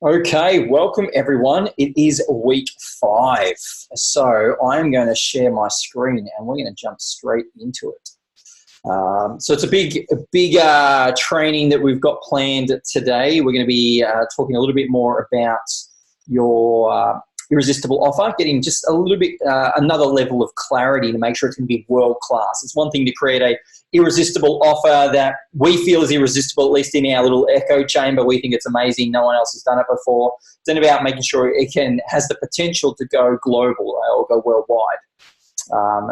Okay, welcome everyone. It is week 5. So I'm going to share my screen and we're going to jump straight into it. So it's a big training that we've got planned today. We're going to be talking a little bit more about your irresistible offer, getting just a little bit another level of clarity to make sure it's going to be world class. It's one thing to create a irresistible offer that we feel is irresistible, at least in our little echo chamber. We think it's amazing. No one else has done it before. It's then about making sure it has the potential to go global or go worldwide.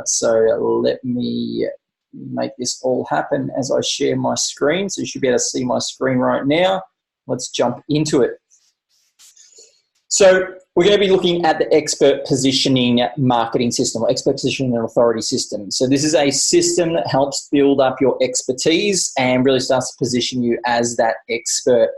So let me make this all happen as I share my screen. So you should be able to see my screen right now. Let's jump into it. So we're going to be looking at the expert positioning marketing system, or expert positioning and authority system. So this is a system that helps build up your expertise and really starts to position you as that expert.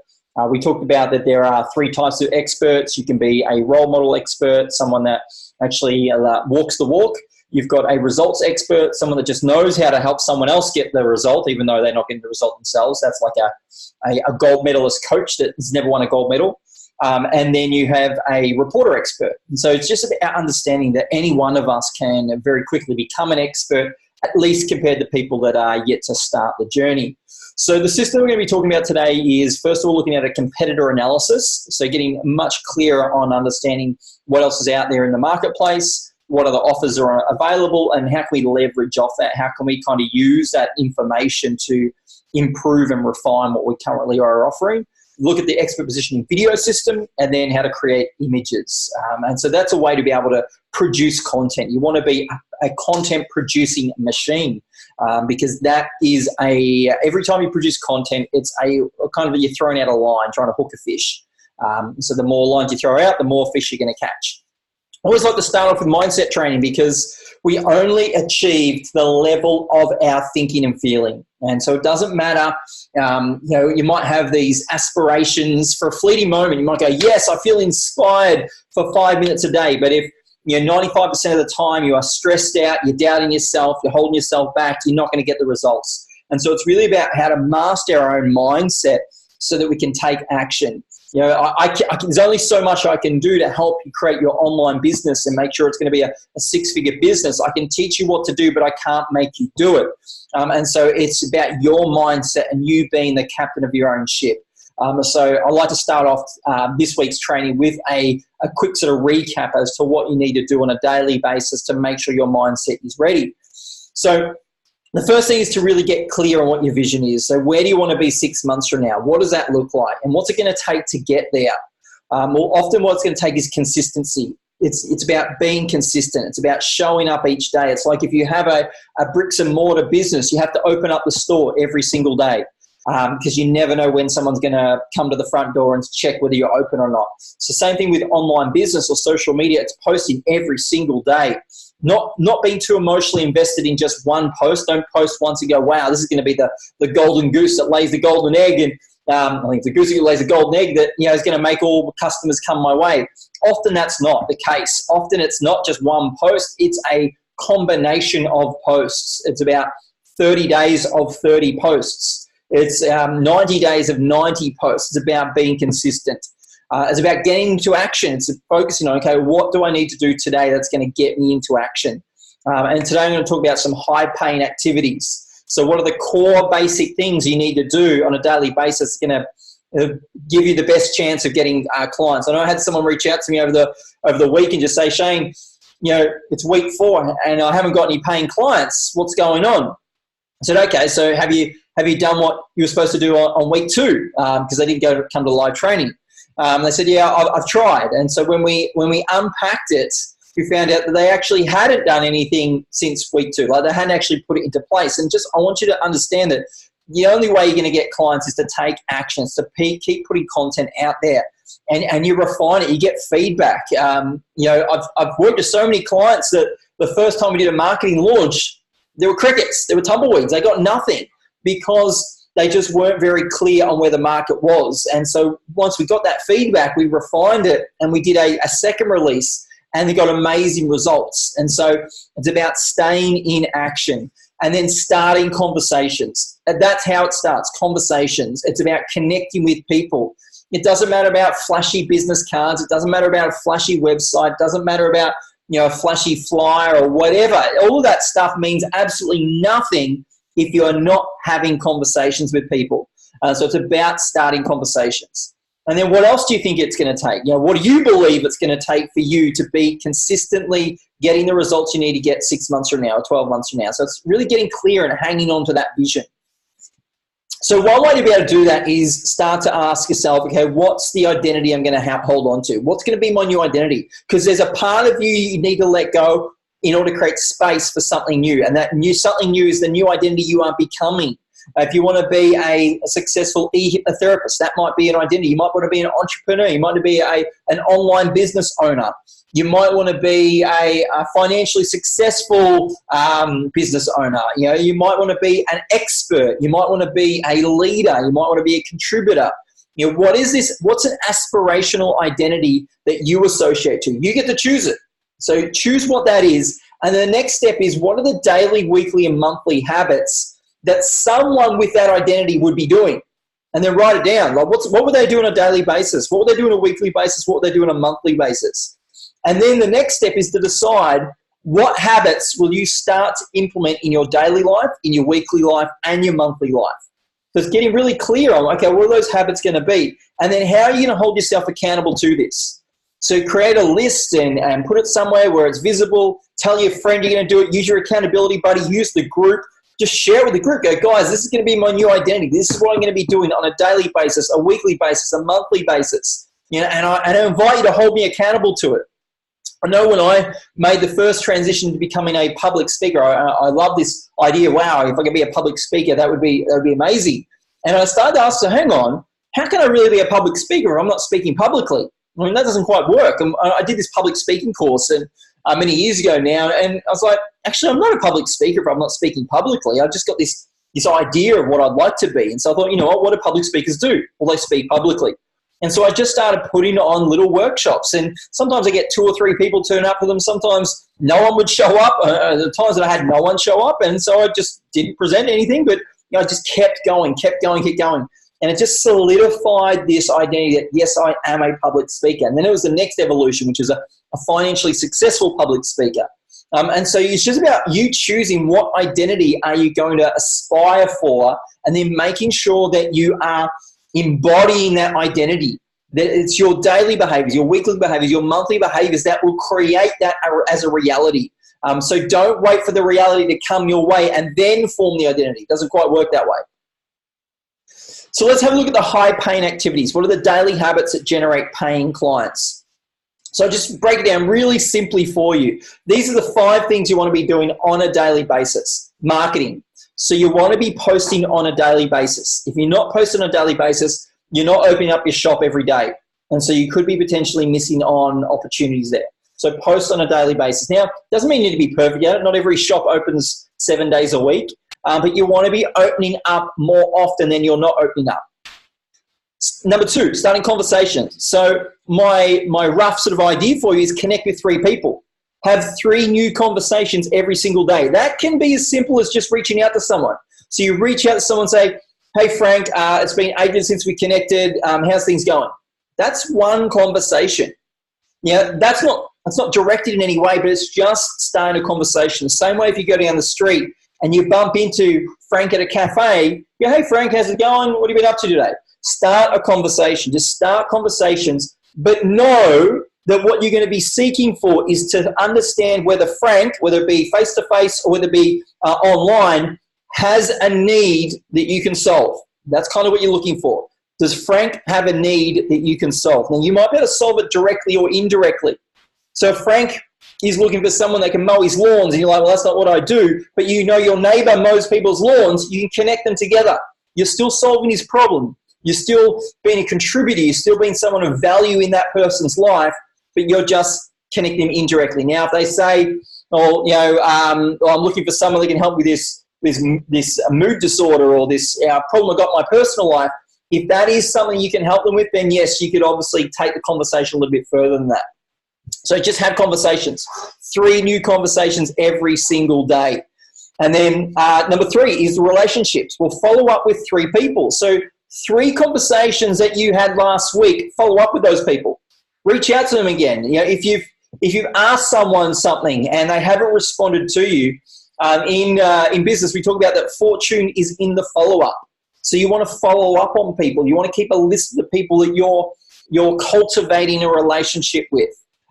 We talked about that there are 3 types of experts. You can be a role model expert, someone that actually walks the walk. You've got a results expert, someone that just knows how to help someone else get the result, even though they're not getting the result themselves. That's like a gold medalist coach that has never won a gold medal. And then you have a reporter expert. And so it's just about understanding that any one of us can very quickly become an expert, at least compared to people that are yet to start the journey. So the system we're going to be talking about today is, first of all, looking at a competitor analysis. So getting much clearer on understanding what else is out there in the marketplace, what other offers are available, and how can we leverage off that? How can we kind of use that information to improve and refine what we currently are offering? Look at the expert positioning video system, and then how to create images. And so that's a way to be able to produce content. You want to be a content producing machine, because that is every time you produce content, it's a kind of, you're throwing out a line, trying to hook a fish. So the more lines you throw out, the more fish you're going to catch. I always like to start off with mindset training, because we only achieved the level of our thinking and feeling. And so it doesn't matter, you might have these aspirations for a fleeting moment. You might go, yes, I feel inspired for 5 minutes a day. But if 95% of the time you are stressed out, you're doubting yourself, you're holding yourself back, you're not going to get the results. And so it's really about how to master our own mindset so that we can take action. There's only so much I can do to help you create your online business and make sure it's going to be a 6-figure business. I can teach you what to do, but I can't make you do it. And so it's about your mindset and you being the captain of your own ship. So I'd like to start off this week's training with a quick sort of recap as to what you need to do on a daily basis to make sure your mindset is ready. So the first thing is to really get clear on what your vision is. So where do you want to be 6 months from now? What does that look like? And what's it going to take to get there? Well, often what it's going to take is consistency. It's about being consistent. It's about showing up each day. It's like if you have a bricks and mortar business, you have to open up the store every single day, because you never know when someone's going to come to the front door and check whether you're open or not. So same thing with online business or social media. It's posting every single day. Not being too emotionally invested in just one post. Don't post once and go, wow, this is going to be the golden goose that lays the golden egg. And I think it's the goose that lays the golden egg that is going to make all the customers come my way. Often that's not the case. Often it's not just one post. It's a combination of posts. It's about 30 days of 30 posts. It's 90 days of 90 posts. It's about being consistent. It's about getting into action. It's focusing on, okay, what do I need to do today that's going to get me into action? And today I'm going to talk about some high-paying activities. So what are the core basic things you need to do on a daily basis that's going to give you the best chance of getting clients? I know I had someone reach out to me over the week and just say, Shane, it's week 4 and I haven't got any paying clients. What's going on? I said, okay, so have you done what you were supposed to do on week 2? Because they didn't come to live training. They said, yeah, I've tried. And so when we unpacked it, we found out that they actually hadn't done anything since week 2. Like they hadn't actually put it into place. And I want you to understand that the only way you're going to get clients is to take actions, to keep putting content out there. And you refine it, you get feedback. I've worked with so many clients that the first time we did a marketing launch, there were crickets, there were tumbleweeds, they got nothing because they just weren't very clear on where the market was. And so once we got that feedback, we refined it and we did a second release and they got amazing results. And so it's about staying in action and then starting conversations. And that's how it starts, conversations. It's about connecting with people. It doesn't matter about flashy business cards. It doesn't matter about a flashy website. It doesn't matter about, a flashy flyer or whatever. All of that stuff means absolutely nothing if you're not having conversations with people. So it's about starting conversations. And then what else do you think it's going to take? What do you believe it's going to take for you to be consistently getting the results you need to get 6 months from now or 12 months from now? So it's really getting clear and hanging on to that vision. So one way to be able to do that is start to ask yourself, okay, what's the identity I'm going to hold on to? What's going to be my new identity? Because there's a part of you need to let go in order to create space for something new. And that something new is the new identity you are becoming. If you want to be a successful e-hypnotherapist, that might be an identity. You might want to be an entrepreneur. You might want to be an online business owner. You might want to be a financially successful business owner. You might want to be an expert. You might want to be a leader. You might want to be a contributor. What is this? What's an aspirational identity that you associate to? You get to choose it. So choose what that is. And the next step is, what are the daily, weekly, and monthly habits that someone with that identity would be doing? And then write it down. Like, what would they do on a daily basis? What would they do on a weekly basis? What would they do on a monthly basis? And then the next step is to decide, what habits will you start to implement in your daily life, in your weekly life, and your monthly life? So it's getting really clear on, okay, what are those habits going to be? And then how are you going to hold yourself accountable to this? So create a list and put it somewhere where it's visible. Tell your friend you're going to do it. Use your accountability buddy. Use the group. Just share it with the group. Go, guys, this is going to be my new identity. This is what I'm going to be doing on a daily basis, a weekly basis, a monthly basis. And I invite you to hold me accountable to it. I know when I made the first transition to becoming a public speaker, I love this idea. Wow, if I could be a public speaker, that would be amazing. And I started to ask, so hang on, how can I really be a public speaker if I'm not speaking publicly? I mean, that doesn't quite work. I did this public speaking course many years ago now, and I was like, actually, I'm not a public speaker if I'm not speaking publicly. I've just got this idea of what I'd like to be. And so I thought, what do public speakers do? Well, they speak publicly. And so I just started putting on little workshops, and sometimes I get 2 or 3 people turn up for them. Sometimes no one would show up. The times that I had no one show up, and so I just didn't present anything, but I just kept going. And it just solidified this identity that, yes, I am a public speaker. And then it was the next evolution, which is a financially successful public speaker. And so it's just about you choosing what identity are you going to aspire for, and then making sure that you are embodying that identity, that it's your daily behaviors, your weekly behaviors, your monthly behaviors that will create that as a reality. So don't wait for the reality to come your way and then form the identity. It doesn't quite work that way. So let's have a look at the high pain activities. What are the daily habits that generate paying clients? So just break it down really simply for you. These are the 5 things you want to be doing on a daily basis. Marketing. So you want to be posting on a daily basis. If you're not posting on a daily basis, you're not opening up your shop every day. And so you could be potentially missing on opportunities there. So post on a daily basis. Now, it doesn't mean you need to be perfect at it. Not every shop opens 7 days a week. But you want to be opening up more often than you're not opening up. Number 2, starting conversations. So my rough sort of idea for you is connect with 3 people. Have 3 new conversations every single day. That can be as simple as just reaching out to someone. So you reach out to someone and say, hey, Frank, it's been ages since we connected. How's things going? That's one conversation. That's not directed in any way, but it's just starting a conversation. The same way if you go down the street and you bump into Frank at a cafe, you go, hey, Frank, how's it going? What have you been up to today? Start a conversation. Just start conversations, but know that what you're going to be seeking for is to understand whether Frank, whether it be face-to-face or whether it be online, has a need that you can solve. That's kind of what you're looking for. Does Frank have a need that you can solve? Now, you might be able to solve it directly or indirectly. So if Frank is looking for someone that can mow his lawns, and you're like, well, that's not what I do, but you know your neighbor mows people's lawns, you can connect them together. You're still solving his problem. You're still being a contributor. You're still being someone of value in that person's life, but you're just connecting them indirectly. Now, if they say, I'm looking for someone that can help with this mood disorder or this problem I've got in my personal life, if that is something you can help them with, then yes, you could obviously take the conversation a little bit further than that. So just have conversations. 3 new conversations every single day. And then number 3 is the relationships. We'll follow up with 3 people. So 3 conversations that you had last week, follow up with those people. Reach out to them again. You know, if you've asked someone something and they haven't responded to you, in business, we talk about that fortune is in the follow-up. So you want to follow up on people. You want to keep a list of the people that you're cultivating a relationship with.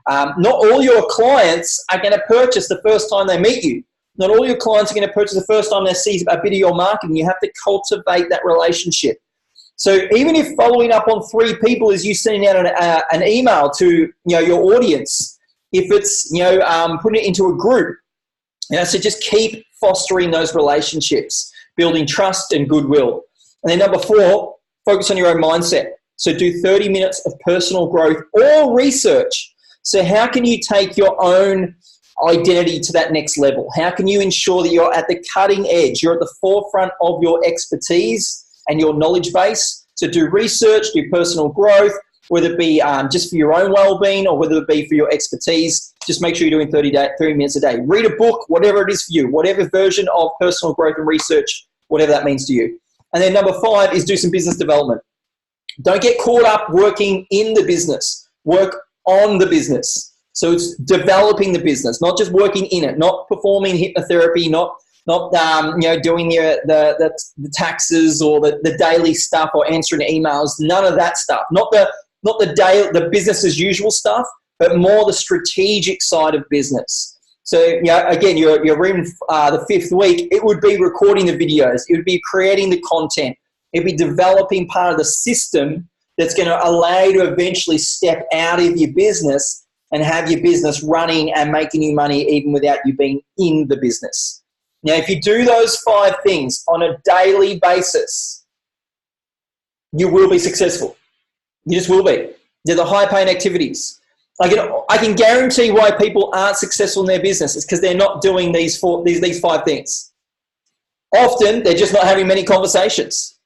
Not all your clients are going to purchase the first time they meet you. Not all your clients are going to purchase the first time they see a bit of your marketing. You have to cultivate that relationship. So even if following up on 3 people is you sending out an email to your audience, if it's putting it into a group, so just keep fostering those relationships, building trust and goodwill. And then number 4, focus on your own mindset. So do 30 minutes of personal growth or research. So how can you take your own identity to that next level? How can you ensure that you're at the cutting edge? You're at the forefront of your expertise and your knowledge base. So do research, do personal growth, whether it be just for your own well-being or whether it be for your expertise. Just make sure you're doing 30 minutes a day. Read a book, whatever it is for you, whatever version of personal growth and research, whatever that means to you. And then number 5 is do some business development. Don't get caught up working in the business. Work on the business. So it's developing the business, not just working in it, not performing hypnotherapy, not doing the taxes or the daily stuff or answering emails. None of that stuff. Not the business as usual stuff, but more the strategic side of business. So again, you're in the 5th week. It would be recording the videos. It would be creating the content. It'd be developing part of the system that's going to allow you to eventually step out of your business and have your business running and making you money even without you being in the business. Now, if you do those 5 things on a daily basis, you will be successful. You just will be. They're the high-paying activities. I can guarantee why people aren't successful in their business. It's because they're not doing these 5 things. Often, they're just not having many conversations.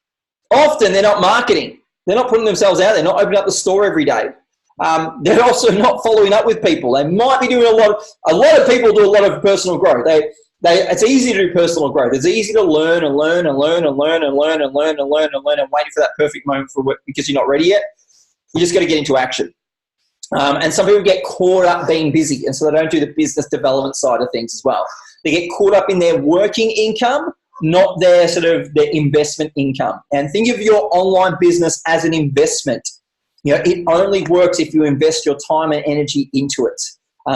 Often, they're not marketing. They're not putting themselves out there, not opening up the store every day. They're also not following up with people. They might be doing a lot of people do a lot of personal growth. It's easy to do personal growth. It's easy to learn and learn and learn and learn and learn and learn and learn and learn and waiting for that perfect moment for work because you're not ready yet. You just got to get into action. And some people get caught up being busy, and so they don't do the business development side of things as well. They get caught up in their working income, not their investment income. And think of your online business as an investment. It only works if you invest your time and energy into it.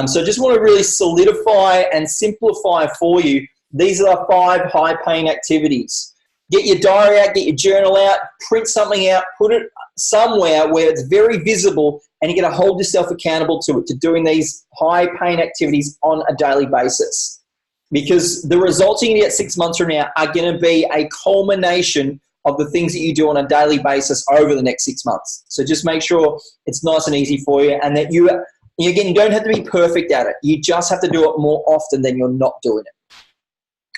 So I just want to really solidify and simplify for you. These are the 5 high-paying activities. Get your diary out, get your journal out, print something out, put it somewhere where it's very visible, and you're going to hold yourself accountable to it, to doing these high-paying activities on a daily basis. Because the results you're going to get 6 months from now are going to be a culmination of the things that you do on a daily basis over the next 6 months. So just make sure it's nice and easy for you, and that you don't have to be perfect at it. You just have to do it more often than you're not doing it.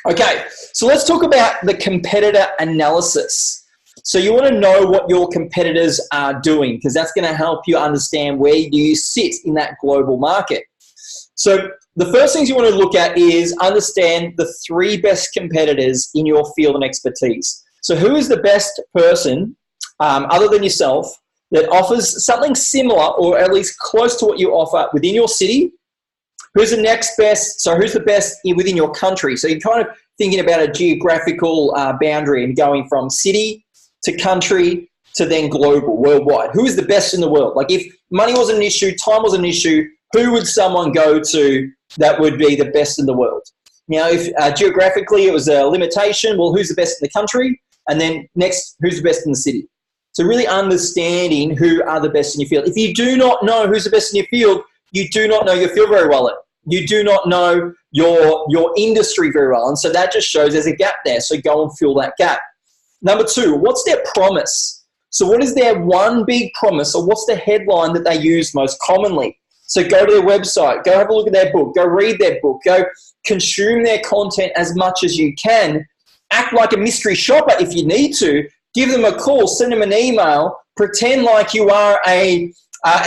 Okay, so let's talk about the competitor analysis. So you want to know what your competitors are doing, because that's going to help you understand where you sit in that global market. So the first things you want to look at is understand the 3 best competitors in your field and expertise. So who is the best person, other than yourself, that offers something similar or at least close to what you offer within your city? Who's the next best? So who's the best within your country? So you're kind of thinking about a geographical boundary and going from city to country to then global, worldwide. Who is the best in the world? Like if money wasn't an issue, time was an issue, who would someone go to that would be the best in the world? Now, if geographically it was a limitation, well, who's the best in the country? And then next, who's the best in the city? So really understanding who are the best in your field. If you do not know who's the best in your field, you do not know your field very well. You do not know your industry very well. And so that just shows there's a gap there. So go and fill that gap. Number 2, what's their promise? So what is their one big promise, or what's the headline that they use most commonly? So go to their website, go have a look at their book, go read their book, go consume their content as much as you can. Act like a mystery shopper if you need to. Give them a call, send them an email, pretend like you are an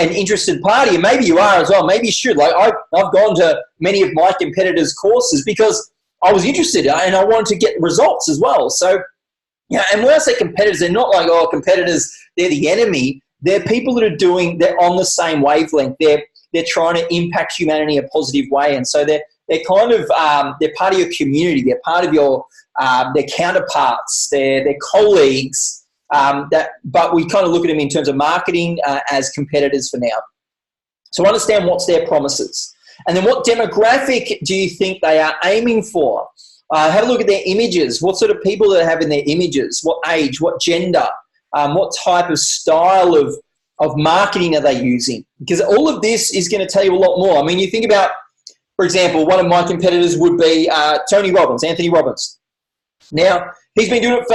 interested party, and maybe you are as well. Maybe you should. Like I've gone to many of my competitors' courses because I was interested and I wanted to get results as well. So Yeah, and when I say competitors, they're not like, oh, competitors, they're the enemy. They're people that they're on the same wavelength. They're trying to impact humanity in a positive way. And so they're kind of, they're part of your community. They're part of your, their counterparts, their colleagues. But we kind of look at them in terms of marketing as competitors for now. So understand what's their promises. And then what demographic do you think they are aiming for? Have a look at their images. What sort of people do they have in their images? What age? What gender? What type of style of marketing are they using? Because all of this is going to tell you a lot more. I mean, you think about, for example, one of my competitors would be Anthony Robbins. Now, he's been doing it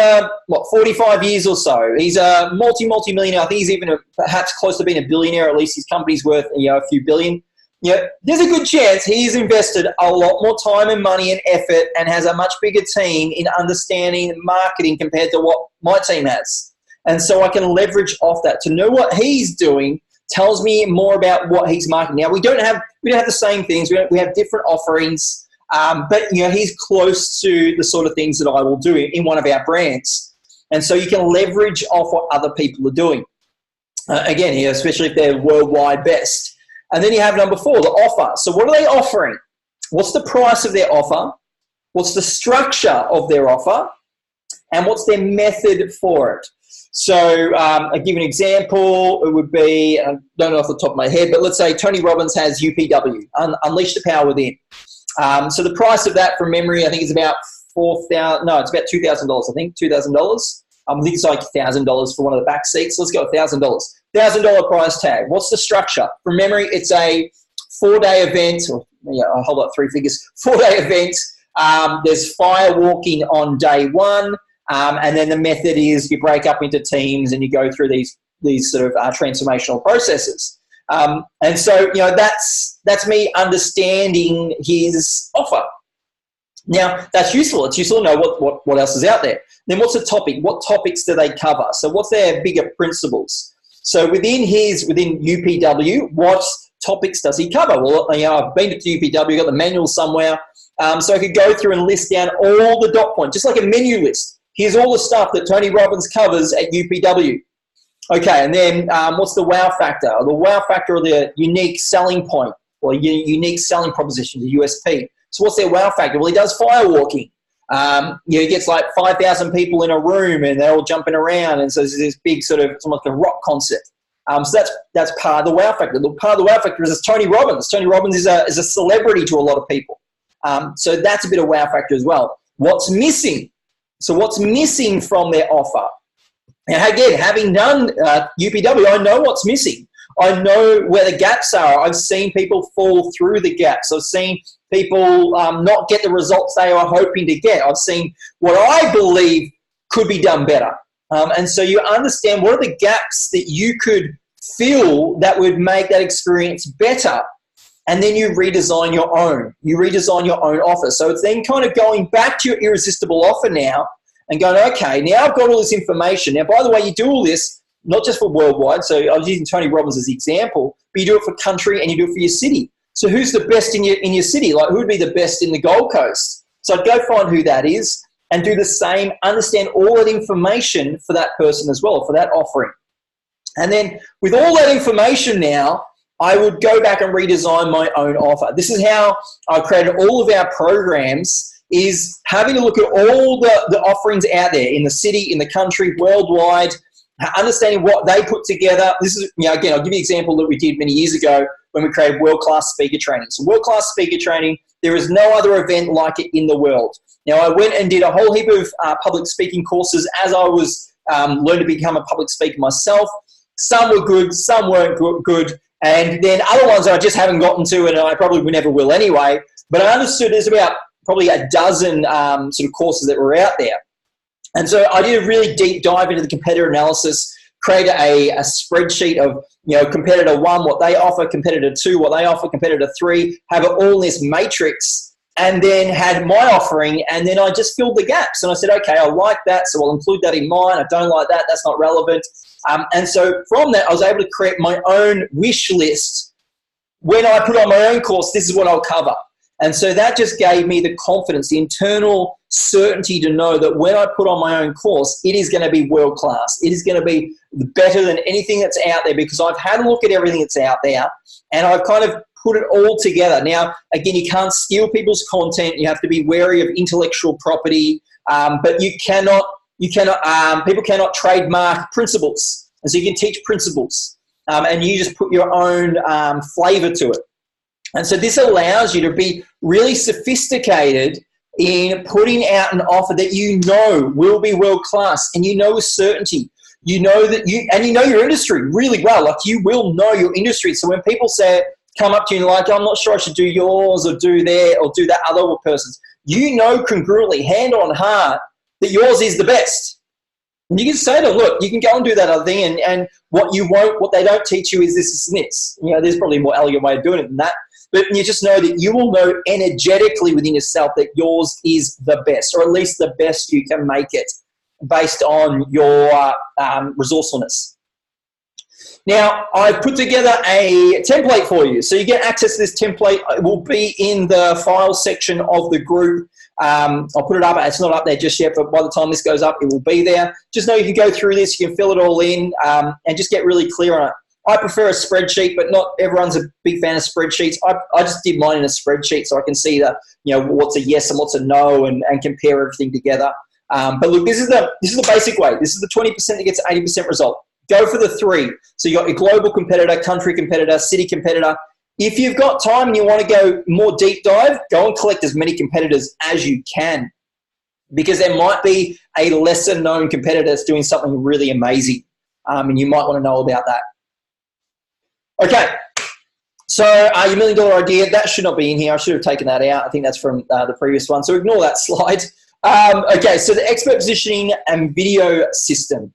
for, 45 years or so. He's a multi-millionaire. I think he's even perhaps close to being a billionaire. At least his company's worth, a few billion. There's a good chance he's invested a lot more time and money and effort and has a much bigger team in understanding marketing compared to what my team has. And so I can leverage off that. To know what he's doing tells me more about what he's marketing. Now, we don't have the same things. We have different offerings. But he's close to the sort of things that I will do in one of our brands. And so you can leverage off what other people are doing. Again, especially if they're worldwide best. And then you have number 4, the offer. So what are they offering? What's the price of their offer? What's the structure of their offer? And what's their method for it? So I'll give you an example. It would be, I don't know off the top of my head, but let's say Tony Robbins has UPW, Unleash the Power Within. So the price of that from memory, I think is about $2,000. I think $2,000. I think it's like $1,000 for one of the back seats. Let's go $1,000. $1,000 price tag. What's the structure? From memory, it's a 4-day event, or I'll hold up 3 figures. 4-day event. There's fire walking on day 1, and then the method is you break up into teams and you go through these sort of transformational processes. And so that's me understanding his offer. Now, that's useful. It's useful to know what else is out there. Then what's the topic? What topics do they cover? So what's their bigger principles? So within UPW, what topics does he cover? Well, I've been to UPW, got the manual somewhere. So I could go through and list down all the dot points, just like a menu list. Here's all the stuff that Tony Robbins covers at UPW. Okay, and then what's the wow factor? The wow factor or the unique selling point or unique selling proposition, the USP. So what's their wow factor? Well, he does fire walking. He gets like 5,000 people in a room and they're all jumping around. And so there's this big sort of, it's like a rock concert. So that's part of the wow factor. The part of the wow factor is Tony Robbins. Tony Robbins is a celebrity to a lot of people. So that's a bit of wow factor as well. What's missing? So what's missing from their offer? Now, again, having done UPW, I know what's missing. I know where the gaps are. I've seen people fall through the gaps. I've seen people not get the results they are hoping to get. I've seen what I believe could be done better. And so you understand what are the gaps that you could fill that would make that experience better. And then you redesign your own. You redesign your own offer. So it's then kind of going back to your irresistible offer now and going, okay, now I've got all this information. Now, by the way, you do all this not just for worldwide. So I was using Tony Robbins as the example, but you do it for country and you do it for your city. So who's the best in your city? Like who would be the best in the Gold Coast? So I'd go find who that is and do the same, understand all that information for that person as well, for that offering. And then with all that information now, I would go back and redesign my own offer. This is how I created all of our programs, is having a look at all the offerings out there in the city, in the country, worldwide, understanding what they put together. This is, again, I'll give you an example that we did many years ago when we created world-class speaker training. So world-class speaker training, there is no other event like it in the world. Now, I went and did a whole heap of public speaking courses as I was learning to become a public speaker myself. Some were good, some weren't good, and then other ones I just haven't gotten to, and I probably never will anyway. But I understood there's about probably a dozen sort of courses that were out there. And so I did a really deep dive into the competitor analysis, create a spreadsheet of, competitor 1, what they offer, competitor 2, what they offer, competitor 3, have it all in this matrix, and then had my offering, and then I just filled the gaps. And I said, okay, I like that, so I'll include that in mine. I don't like that, that's not relevant. And so from that, I was able to create my own wish list. When I put on my own course, this is what I'll cover. And so that just gave me the confidence, the internal certainty to know that when I put on my own course, it is going to be world class. It is going to be better than anything that's out there, because I've had a look at everything that's out there and I've kind of put it all together. Now, again, you can't steal people's content. You have to be wary of intellectual property, but people cannot trademark principles. And so you can teach principles, and you just put your own flavor to it. And so this allows you to be really sophisticated in putting out an offer that you know will be world class, and you know with certainty. You know that you know your industry really well. Like, you will know your industry. So when people come up to you and like, I'm not sure I should do yours or do that other person's, you know congruently, hand on heart, that yours is the best. And you can say to them, look, you can go and do that other thing, and what they don't teach you is this and this. You know, there's probably a more elegant way of doing it than that. But you just know that you will know energetically within yourself that yours is the best, or at least the best you can make it based on your resourcefulness. Now, I've put together a template for you. So you get access to this template. It will be in the file section of the group. I'll put it up. It's not up there just yet, but by the time this goes up, it will be there. Just know you can go through this, you can fill it all in, and just get really clear on it. I prefer a spreadsheet, but not everyone's a big fan of spreadsheets. I just did mine in a spreadsheet so I can see what's a yes and what's a no, and compare everything together. But look, this is the basic way. This is the 20% that gets 80% result. Go for the 3. So you got your global competitor, country competitor, city competitor. If you've got time and you want to go more deep dive, go and collect as many competitors as you can, because there might be a lesser known competitor that's doing something really amazing, and you might want to know about that. Okay, so your $1 million idea, that should not be in here. I should have taken that out. I think that's from the previous one, so ignore that slide. Okay, so the expert positioning and video system.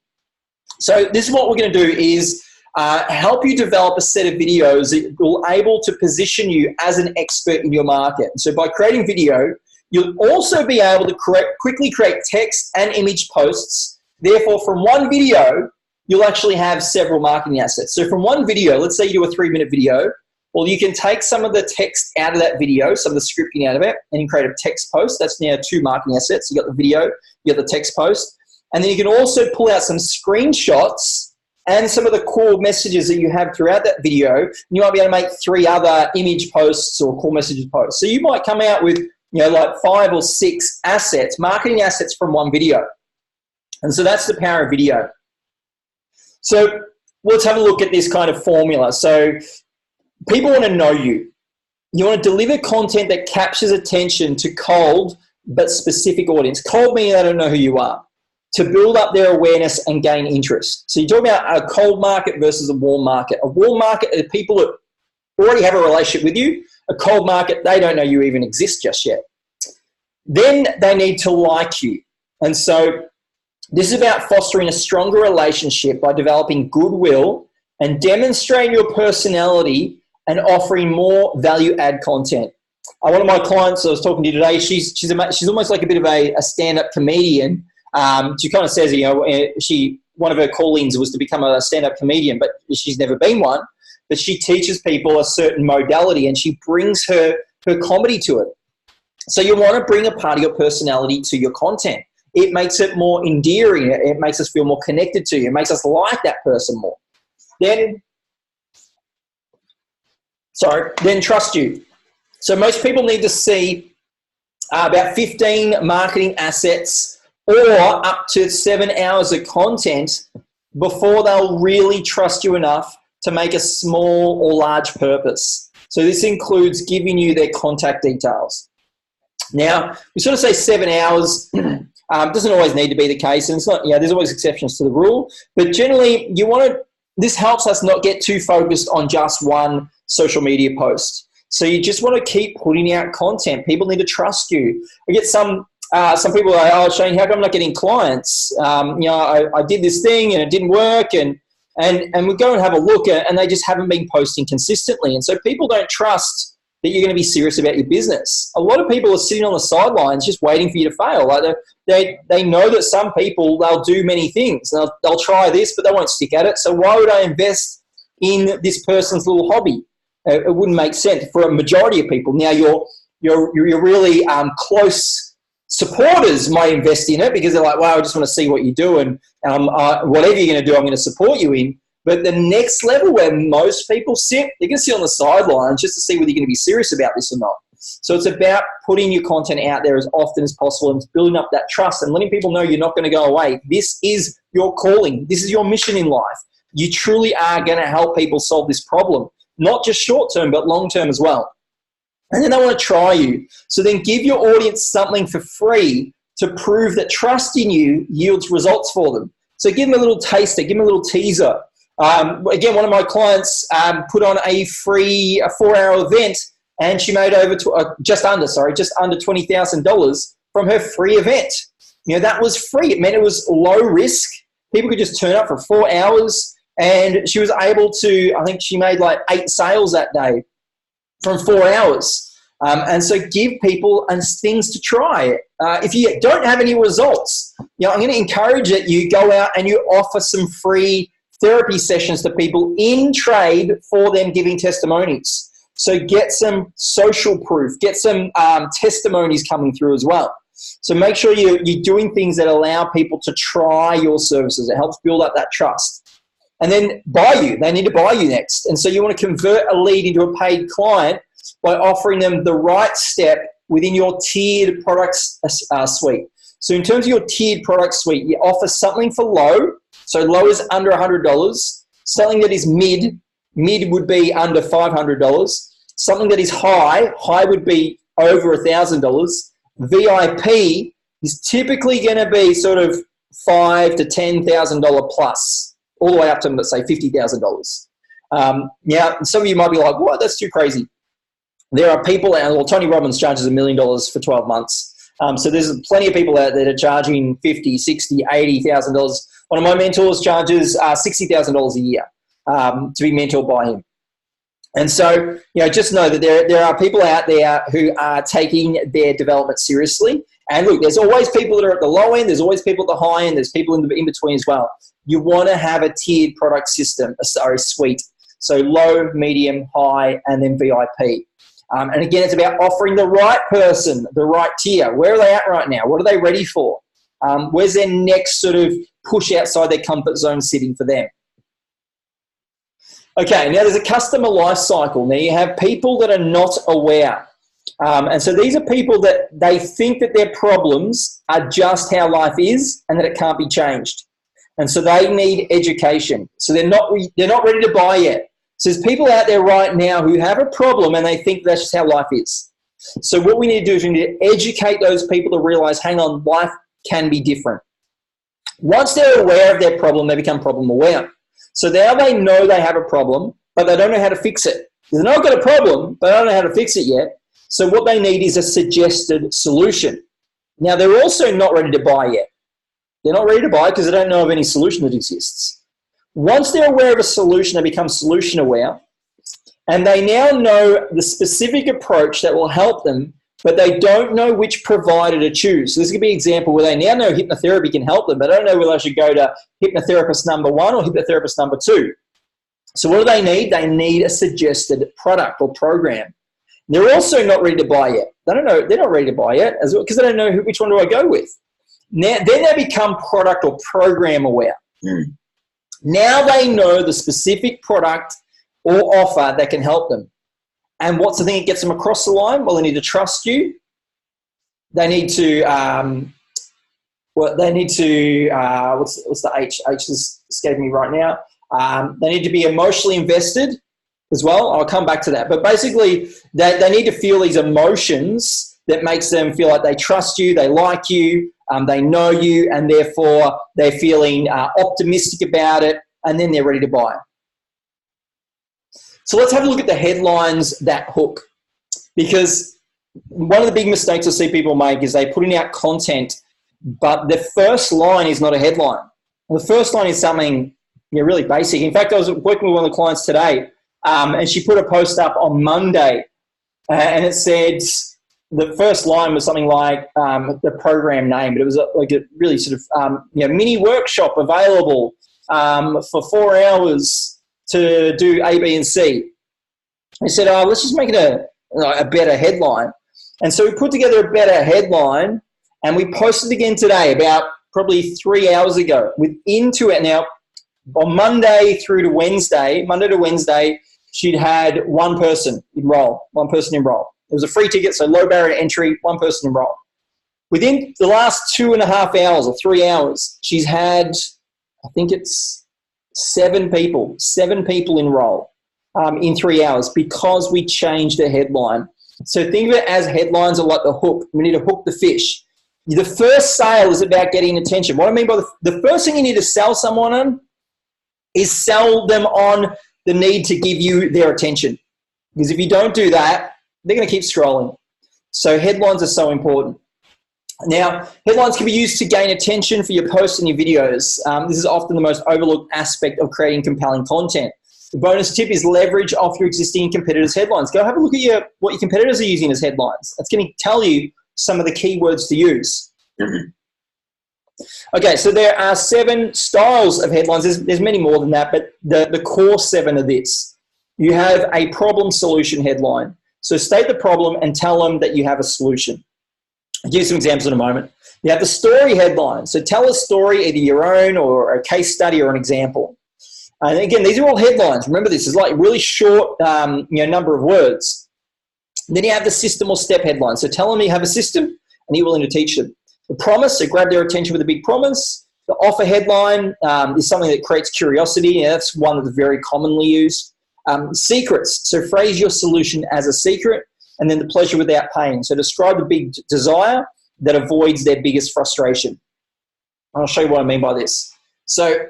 So this is what we're going to do is help you develop a set of videos that will able to position you as an expert in your market. So by creating video, you'll also be able to quickly create text and image posts. Therefore, from one video, you'll actually have several marketing assets. So from one video, let's say you do a 3-minute video, well, you can take some of the text out of that video, some of the scripting out of it, and you create a text post. That's now 2 marketing assets. You got the video, you got the text post. And then you can also pull out some screenshots and some of the core messages that you have throughout that video. And you might be able to make 3 other image posts or core messages posts. So you might come out with, like 5 or 6 assets, marketing assets from one video. And so that's the power of video. So let's have a look at this kind of formula. So people want to know you. You want to deliver content that captures attention to cold but specific audience. Cold meaning they don't know who you are, to build up their awareness and gain interest. So you talk about a cold market versus a warm market. A warm market are people that already have a relationship with you. A cold market, they don't know you even exist just yet. Then they need to like you. And so this is about fostering a stronger relationship by developing goodwill and demonstrating your personality and offering more value-add content. One of my clients I was talking to today, she's almost like a bit of a stand-up comedian. She kind of says, one of her call-ins was to become a stand-up comedian, but she's never been one. But she teaches people a certain modality, and she brings her comedy to it. So you want to bring a part of your personality to your content. It makes it more endearing. It makes us feel more connected to you. It makes us like that person more. Then trust you. So most people need to see about 15 marketing assets or up to 7 hours of content before they'll really trust you enough to make a small or large purpose. So this includes giving you their contact details. Now, we sort of say 7 hours. Doesn't always need to be the case, and it's not. There's always exceptions to the rule. But generally, this helps us not get too focused on just one social media post. So you just want to keep putting out content. People need to trust you. I get some people are like, oh, Shane, how come I'm not getting clients? I did this thing and it didn't work, and we go and have a look and they just haven't been posting consistently. And so people don't trust that you're going to be serious about your business. A lot of people are sitting on the sidelines just waiting for you to fail. Like they know that some people, they'll do many things. They'll try this, but they won't stick at it. So why would I invest in this person's little hobby? It wouldn't make sense for a majority of people. Now, your your really close supporters might invest in it because they're like, wow, I just want to see what you do, and whatever you're going to do, I'm going to support you in. But the next level where most people sit, they're going to sit on the sidelines just to see whether you're going to be serious about this or not. So it's about putting your content out there as often as possible and building up that trust and letting people know you're not going to go away. This is your calling. This is your mission in life. You truly are going to help people solve this problem, not just short term, but long term as well. And then they want to try you. So then give your audience something for free to prove that trust in you yields results for them. So give them a little taster, give them a little teaser. Again, one of my clients put on a free 4-hour event, and she made over just under $20,000 from her free event. That was free. It meant it was low risk. People could just turn up for 4 hours, and she was able to, I think she made like 8 sales that day from 4 hours. And so give people things to try. If you don't have any results, I'm going to encourage that you go out and you offer some free therapy sessions to people in trade for them giving testimonies. So get some social proof, get some testimonies coming through as well. So make sure you're doing things that allow people to try your services. It helps build up that trust. And then buy you. They need to buy you next. And so you want to convert a lead into a paid client by offering them the right step within your tiered products suite. So in terms of your tiered product suite, you offer something for low. So low is under $100. Something that is mid would be under $500. Something that is high would be over $1,000. VIP is typically going to be sort of $5,000 to $10,000 plus, all the way up to, let's say, $50,000. Now, some of you might be like, what? That's too crazy. There are people, Tony Robbins charges $1 million for 12 months. So there's plenty of people out there that are charging $50,000, $60,000, $80,000. One of my mentors charges $60,000 a year to be mentored by him. And so, just know that there are people out there who are taking their development seriously. And look, there's always people that are at the low end. There's always people at the high end. There's people in between as well. You want to have a tiered product suite. So low, medium, high, and then VIP. And again, it's about offering the right person, the right tier. Where are they at right now? What are they ready for? Where's their next sort of push outside their comfort zone sitting for them? Okay, now there's a customer life cycle. Now you have people that are not aware. And so these are people that they think that their problems are just how life is and that it can't be changed. And so they need education. So they're not ready to buy yet. So there's people out there right now who have a problem and they think that's just how life is. So what we need to do is we need to educate those people to realize, hang on, life can be different. Once they're aware of their problem, they become problem aware. So now they know they have a problem, but they don't know how to fix it. They know I've got a problem, but I don't know how to fix it yet. So what they need is a suggested solution. Now, they're also not ready to buy yet. They're not ready to buy because they don't know of any solution that exists. Once they're aware of a solution, they become solution aware, and they now know the specific approach that will help them, but they don't know which provider to choose. So this could be an example where they now know hypnotherapy can help them, but I don't know whether I should go to hypnotherapist number 1 or hypnotherapist number 2. So what do they need? They need a suggested product or program. They're also not ready to buy yet. They don't know. They're not ready to buy yet as well because they don't know which one do I go with. Now, then they become product or program aware. Now they know the specific product or offer that can help them. And what's the thing that gets them across the line? Well, they need to trust you. They need to, what's the H? H is escaping me right now. They need to be emotionally invested as well. I'll come back to that. But basically, they need to feel these emotions that makes them feel like they trust you, they like you, they know you, and therefore they're feeling optimistic about it, and then they're ready to buy. So let's have a look at the headlines that hook. Because one of the big mistakes I see people make is they're putting out content, but the first line is not a headline. The first line is something really basic. In fact, I was working with one of the clients today, and she put a post up on Monday, and it said, the first line was something like the program name, but it was like a really sort of mini workshop available for 4 hours to do A, B, and C. I said, let's just make it a better headline. And so we put together a better headline, and we posted again today about probably 3 hours ago with into it. Now, on Monday to Wednesday, she'd had one person enroll. It was a free ticket, so low barrier to entry, one person enroll. Within the last 2.5 hours or 3 hours, she's had, I think it's 7 people enroll in 3 hours because we changed the headline. So think of it as headlines are like the hook. We need to hook the fish. The first sale is about getting attention. What I mean by the first thing you need to sell someone on is sell them on the need to give you their attention. Because if you don't do that, they're going to keep scrolling. So headlines are so important. Now, headlines can be used to gain attention for your posts and your videos. This is often the most overlooked aspect of creating compelling content. The bonus tip is leverage off your existing competitors' headlines. Go have a look at what your competitors are using as headlines. That's going to tell you some of the keywords to use. Okay, so there are 7 styles of headlines. There's many more than that, but the core 7 are this. You have a problem-solution headline. So state the problem and tell them that you have a solution. I'll give you some examples in a moment. You have the story headline. So tell a story, either your own or a case study or an example. And again, these are all headlines. Remember, this is like really short number of words. Then you have the system or step headline. So tell them you have a system and you're willing to teach them. The promise, so grab their attention with a big promise. The offer headline is something that creates curiosity. Yeah, that's one that's very commonly used. Secrets, so phrase your solution as a secret. And then the pleasure without pain. So describe the big desire that avoids their biggest frustration. I'll show you what I mean by this. So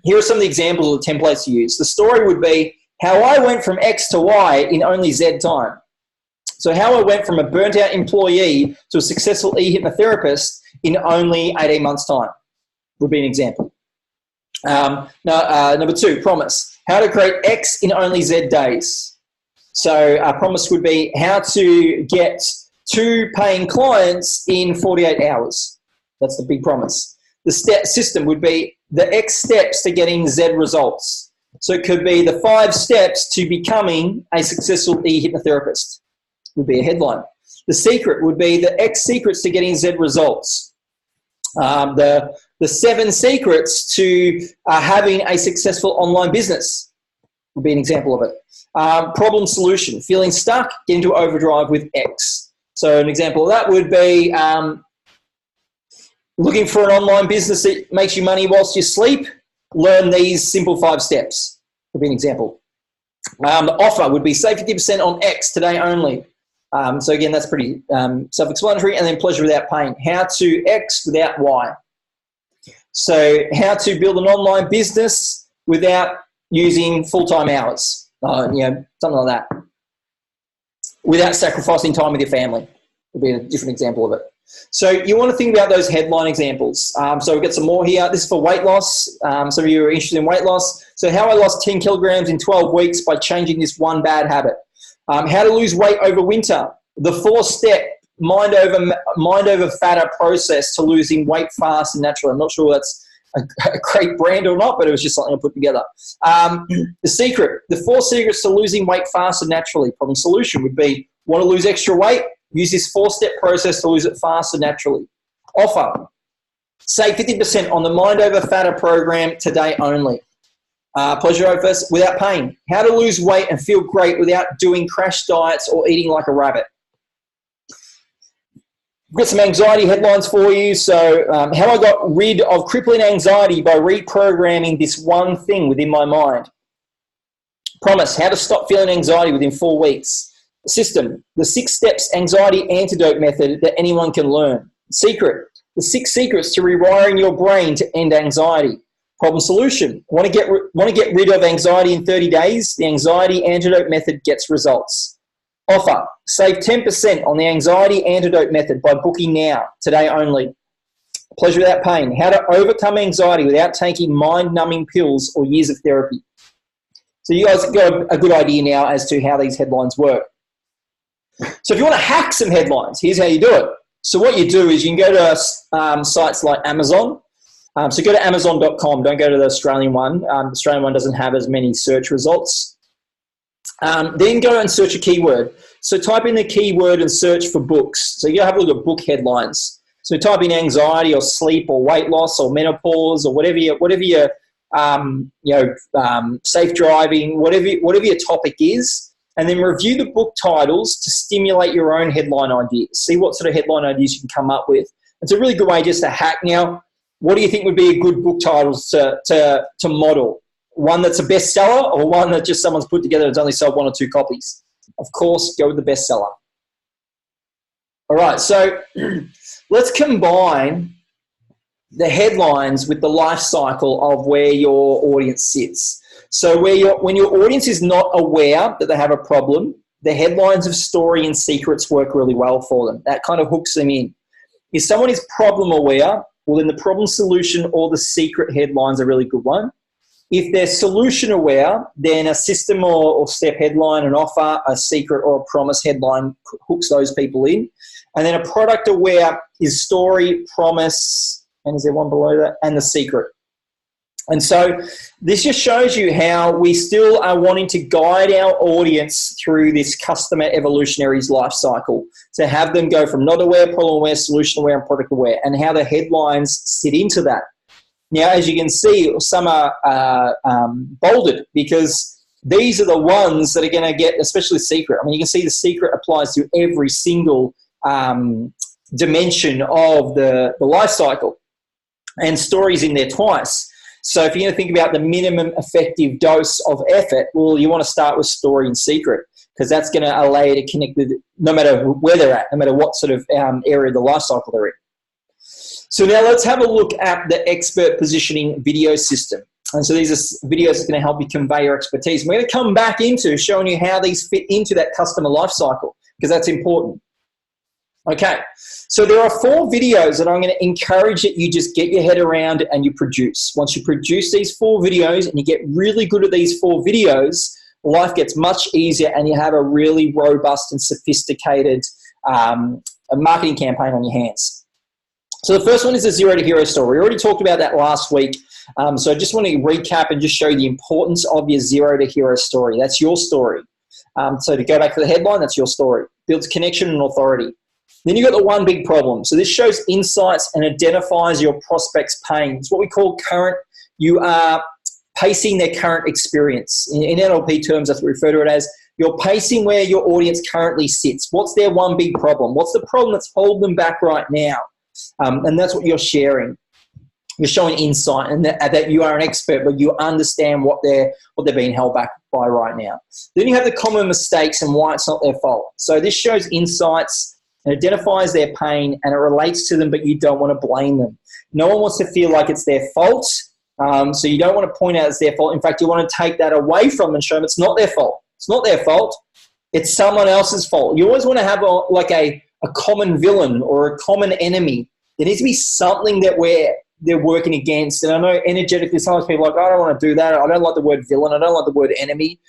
here are some of the examples of the templates to use. The story would be how I went from X to Y in only Z time. So how I went from a burnt out employee to a successful E-Hypnotherapist in only 18 months time would be an example. Number 2, promise. How to create X in only Z days. So our promise would be how to get 2 paying clients in 48 hours. That's the big promise. The step system would be the X steps to getting Z results. So it could be the 5 steps to becoming a successful E-Hypnotherapist would be a headline. The secret would be the X secrets to getting Z results. The 7 secrets to having a successful online business would be an example of it. Problem solution, feeling stuck, get into overdrive with X. So an example of that would be looking for an online business that makes you money whilst you sleep, learn these simple 5 steps would be an example. The offer would be save 50% on X today only. So again, that's pretty self-explanatory. And then pleasure without pain, how to X without Y. So how to build an online business without using full-time hours. Something like that. Without sacrificing time with your family would be a different example of it. So you want to think about those headline examples. So we've got some more here. This is for weight loss. Some of you are interested in weight loss. So how I lost 10 kilograms in 12 weeks by changing this one bad habit. How to lose weight over winter. The 4-step mind over fatter process to losing weight fast and naturally. I'm not sure that's a great brand or not, but it was just something I put together. The secret, the 4 secrets to losing weight fast and naturally. Problem solution would be, want to lose extra weight? Use this 4-step process to lose it fast and naturally. Offer, save 50% on the Mind Over Fatter program today only. Pleasure over without pain. How to lose weight and feel great without doing crash diets or eating like a rabbit. We've got some anxiety headlines for you. So how I got rid of crippling anxiety by reprogramming this one thing within my mind. Promise, how to stop feeling anxiety within 4 weeks. System, the 6 steps anxiety antidote method that anyone can learn. Secret, the 6 secrets to rewiring your brain to end anxiety. Problem solution, want to get rid of anxiety in 30 days? The anxiety antidote method gets results. Offer, save 10% on the anxiety antidote method by booking now, today only. Pleasure without pain, how to overcome anxiety without taking mind-numbing pills or years of therapy. So you guys got a good idea now as to how these headlines work. So if you want to hack some headlines, here's how you do it. So what you do is you can go to sites like Amazon. So go to Amazon.com, don't go to the Australian one. The Australian one doesn't have as many search results. Then go and search a keyword. So type in the keyword and search for books. So you have a look at book headlines. So type in anxiety or sleep or weight loss or menopause or whatever your safe driving, whatever your topic is, and then review the book titles to stimulate your own headline ideas. See what sort of headline ideas you can come up with. It's a really good way just to hack. Now, what do you think would be a good book title to model? One that's a bestseller or one that just someone's put together that's only sold 1 or 2 copies? Of course, go with the bestseller. All right, so let's combine the headlines with the life cycle of where your audience sits. So when your audience is not aware that they have a problem, the headlines of story and secrets work really well for them. That kind of hooks them in. If someone is problem aware, well, then the problem solution or the secret headline's a really good one. If they're solution aware, then a system or step headline, an offer, a secret or a promise headline hooks those people in. And then a product aware is story, promise, and is there one below that? And the secret. And so this just shows you how we still are wanting to guide our audience through this customer evolutionary's life cycle, to have them go from not aware, problem aware, solution aware, and product aware, and how the headlines sit into that. Now, as you can see, some are bolded because these are the ones that are going to get, especially secret. I mean, you can see the secret applies to every single dimension of the life cycle, and stories in there twice. So if you're going to think about the minimum effective dose of effort, well, you want to start with story and secret, because that's going to allow you to connect with no matter where they're at, no matter what sort of area of the life cycle they're in. So now let's have a look at the expert positioning video system. And so these are videos that are going to help you convey your expertise. We're going to come back into showing you how these fit into that customer life cycle, because that's important. Okay, so there are 4 videos that I'm going to encourage that you just get your head around and you produce. Once you produce these 4 videos and you get really good at these 4 videos, life gets much easier and you have a really robust and sophisticated marketing campaign on your hands. So the first one is the Zero to Hero story. We already talked about that last week. So I just want to recap and just show you the importance of your Zero to Hero story. That's your story. So to go back to the headline, that's your story. Builds connection and authority. Then you've got the one big problem. So this shows insights and identifies your prospects' pain. It's what we call current. You are pacing their current experience. In NLP terms, that's what we refer to it as. You're pacing where your audience currently sits. What's their one big problem? What's the problem that's holding them back right now? And that's what you're sharing. You're showing insight and that you are an expert, but you understand what they're being held back by right now. Then you have the common mistakes and why it's not their fault. So this shows insights and identifies their pain, and it relates to them, but you don't want to blame them. No one wants to feel like it's their fault, so you don't want to point out it's their fault. In fact, you want to take that away from them and show them it's not their fault. It's not their fault. It's someone else's fault. You always want to have a common villain or a common enemy. There needs to be something that they're working against. And I know energetically sometimes people are like, I don't want to do that. I don't like the word villain. I don't like the word enemy.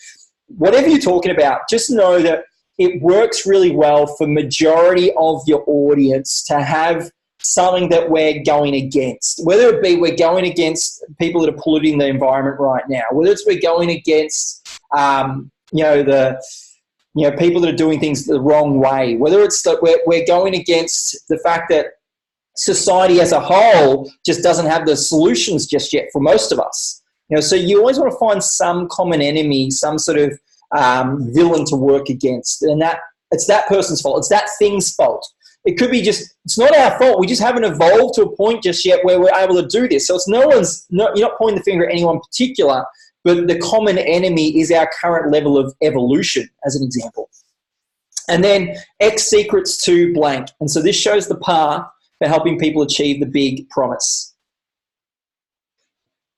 Whatever you're talking about, just know that it works really well for majority of your audience to have something that we're going against. Whether it be we're going against people that are polluting the environment right now, whether it's we're going against people that are doing things the wrong way, whether it's that we're going against the fact that society as a whole just doesn't have the solutions just yet for most of us. So you always want to find some common enemy, some sort of villain to work against, and that it's that person's fault. It's that thing's fault. It could be it's not our fault. We just haven't evolved to a point just yet where we're able to do this. So you're not pointing the finger at anyone particular, but the common enemy is our current level of evolution, as an example. And then X secrets to blank. And so this shows the path for helping people achieve the big promise.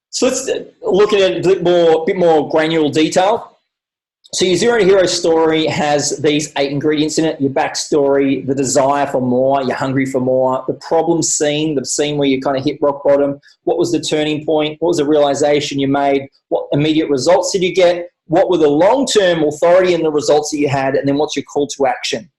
So let's look at it a bit more granular detail. So your Zero to Hero story has these 8 ingredients in it: your backstory, the desire for more, you're hungry for more, the problem scene, the scene where you kind of hit rock bottom, what was the turning point, what was the realization you made, what immediate results did you get, what were the long-term authority and the results that you had, and then what's your call to action.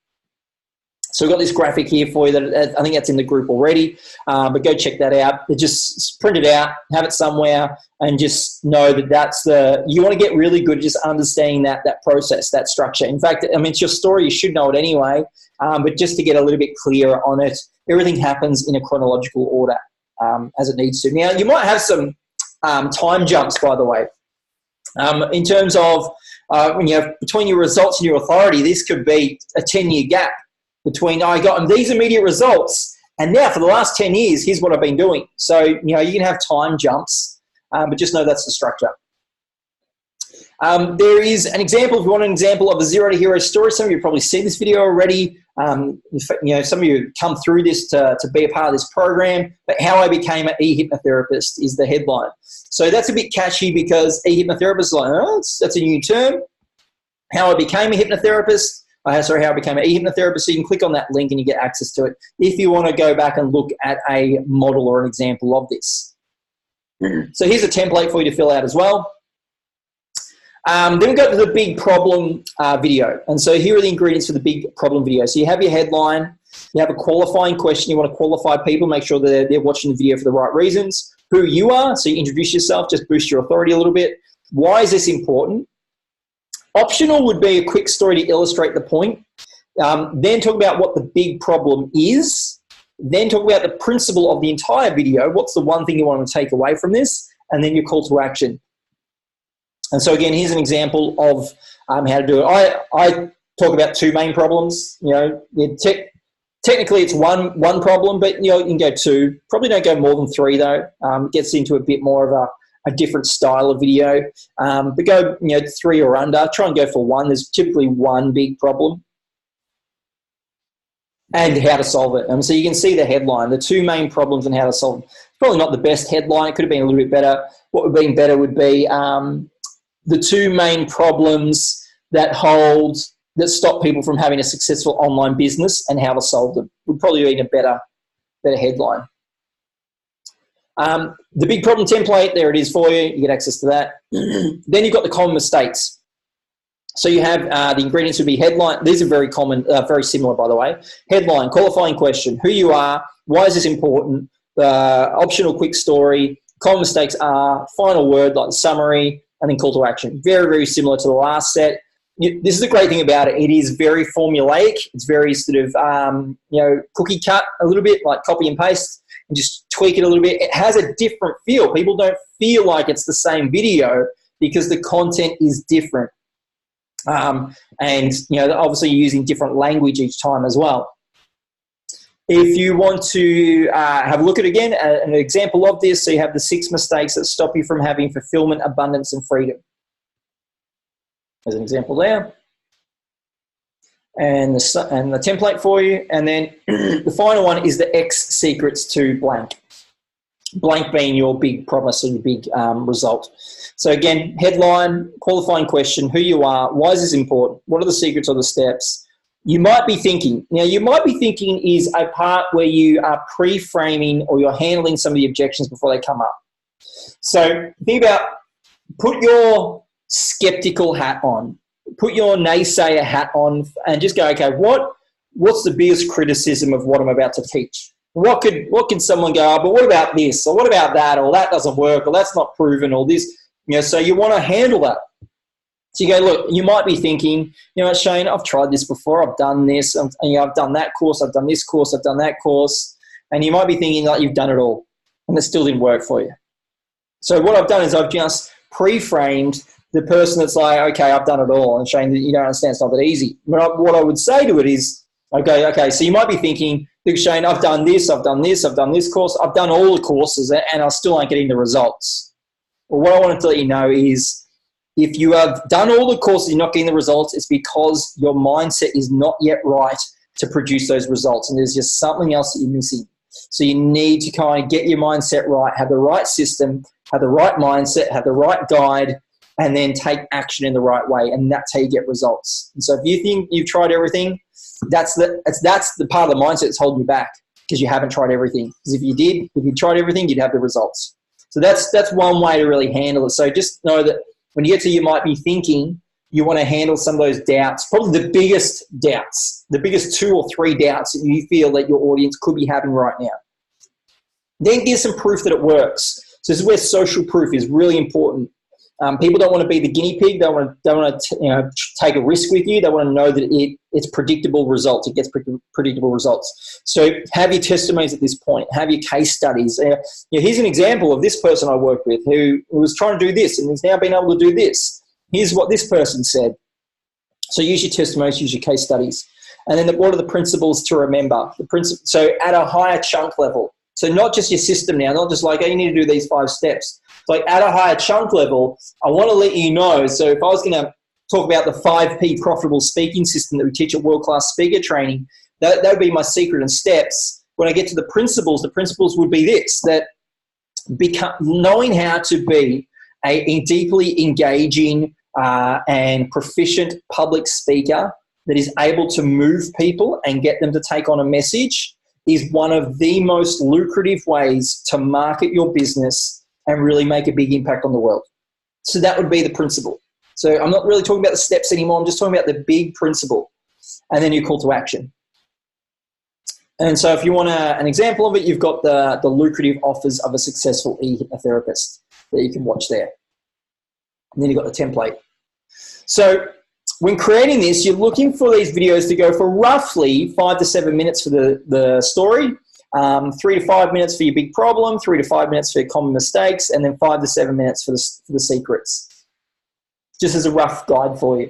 So we've got this graphic here for you that I think that's in the group already, but go check that out. Just print it out, have it somewhere, and just know that you want to get really good at just understanding that process, that structure. In fact, I mean, it's your story. You should know it anyway, but just to get a little bit clearer on it, everything happens in a chronological order as it needs to. Now, you might have some time jumps, by the way, in terms of when you have between your results and your authority. This could be a 10-year gap between I got these immediate results, and now for the last 10 years, here's what I've been doing. So, you can have time jumps, but just know that's the structure. There is an example, if you want an example of a zero to hero story. Some of you have probably seen this video already. Some of you come through this to be a part of this program, but how I became an E-Hypnotherapist is the headline. So that's a bit catchy because E-Hypnotherapist is like, that's a new term. How I became a hypnotherapist. How I became an E-Hypnotherapist. So you can click on that link and you get access to it if you want to go back and look at a model or an example of this. So here's a template for you to fill out as well. Then we go to the big problem video. And so here are the ingredients for the big problem video. So you have your headline, you have a qualifying question. You want to qualify people, make sure that they're watching the video for the right reasons. Who you are, so you introduce yourself, just boost your authority a little bit. Why is this important? Optional would be a quick story to illustrate the point. Then talk about what the big problem is. Then talk about the principle of the entire video. What's the one thing you want to take away from this? And then your call to action. And so again, here's an example of how to do it. I talk about two main problems. Technically it's one problem, but you can go two. Probably don't go more than three though. It gets into a bit more of a different style of video. But go 3 or under. Try and go for one. There's typically one big problem and how to solve it. So you can see the headline, the two main problems and how to solve them. It's probably not the best headline. It could have been a little bit better. What would have been better would be the two main problems that stop people from having a successful online business and how to solve them. Would probably be a better headline. The big problem template, there it is for you. You get access to that. Then you've got the common mistakes. So you have the ingredients would be headline. These are very common, very similar, by the way. Headline, qualifying question, who you are, why is this important, optional quick story, common mistakes are, final word like the summary, and then call to action. Very, very similar to the last set. This is the great thing about it. It is very formulaic. It's very sort of, cookie cut a little bit, like copy and paste, and just tweak it a little bit. It has a different feel. People don't feel like it's the same video because the content is different. And obviously you're using different language each time as well. If you want to have a look at, again, an example of this, so you have the 6 mistakes that stop you from having fulfillment, abundance, and freedom. There's an example there. And the template for you. And then the final one is the X secrets to blank. Blank being your big promise or your big result. So again, headline, qualifying question, who you are, why is this important, what are the secrets or the steps? You might be thinking is a part where you are pre-framing or you're handling some of the objections before they come up. So think about, put your skeptical hat on, put your naysayer hat on, and just go, okay, what's the biggest criticism of what I'm about to teach? What can someone go, but what about this, or what about that, or that doesn't work, or that's not proven, or this, so you want to handle that. So you go, look, you might be thinking, Shane, I've tried this before, I've done this, I've done that course, I've done this course, I've done that course, and you might be thinking like you've done it all, and it still didn't work for you. So what I've done is I've just pre-framed the person that's like, okay, I've done it all, and Shane, you don't understand, it's not that easy. What I would say to it is, okay, so you might be thinking, look, Shane, I've done this, I've done this, I've done this course, I've done all the courses, and I still aren't getting the results. Well, what I wanted to let you know is, if you have done all the courses, you're not getting the results, it's because your mindset is not yet right to produce those results, and there's just something else that you're missing. So you need to kind of get your mindset right, have the right system, have the right mindset, have the right guide, and then take action in the right way, and that's how you get results. And so if you think you've tried everything, that's the part of the mindset that's holding you back, because you haven't tried everything. Because if you tried everything, you'd have the results. So that's one way to really handle it. So just know that when you get to you might be thinking, You want to handle some of those doubts, probably the biggest doubts, the biggest 2 or 3 doubts that you feel that your audience could be having right now. Then give some proof that it works. So this is where social proof is really important. People don't want to be the guinea pig. They don't want to take a risk with you. They want to know that it's predictable results. It gets predictable results. So have your testimonies at this point. Have your case studies. Here's an example of this person I worked with who was trying to do this and has now been able to do this. Here's what this person said. So use your testimonies, use your case studies. And then what are the principles to remember? So at a higher chunk level. So not just your system now, not just like, oh, you need to do these 5 steps. Like at a higher chunk level, I want to let you know. So if I was going to talk about the 5P profitable speaking system that we teach at world-class speaker training, that would be my secret and steps. When I get to the principles would be this, that knowing how to be a deeply engaging and proficient public speaker that is able to move people and get them to take on a message is one of the most lucrative ways to market your business and really make a big impact on the world. So that would be the principle. So I'm not really talking about the steps anymore. I'm just talking about the big principle and then your call to action. And so if you want an example of it, you've got the lucrative offers of a successful e-hypnotherapist that you can watch there. And then you've got the template. So when creating this, you're looking for these videos to go for roughly 5 to 7 minutes for the story, 3 to 5 minutes for your big problem, 3 to 5 minutes for your common mistakes, and then 5 to 7 minutes for the secrets. Just as a rough guide for you.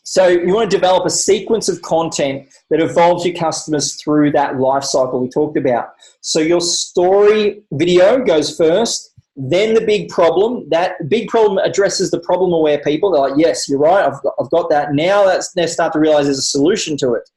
So you want to develop a sequence of content that involves your customers through that life cycle we talked about. So your story video goes first, then the big problem. That big problem addresses the problem-aware people. They're like, yes, you're right, I've got that. Now they start to realize there's a solution to it.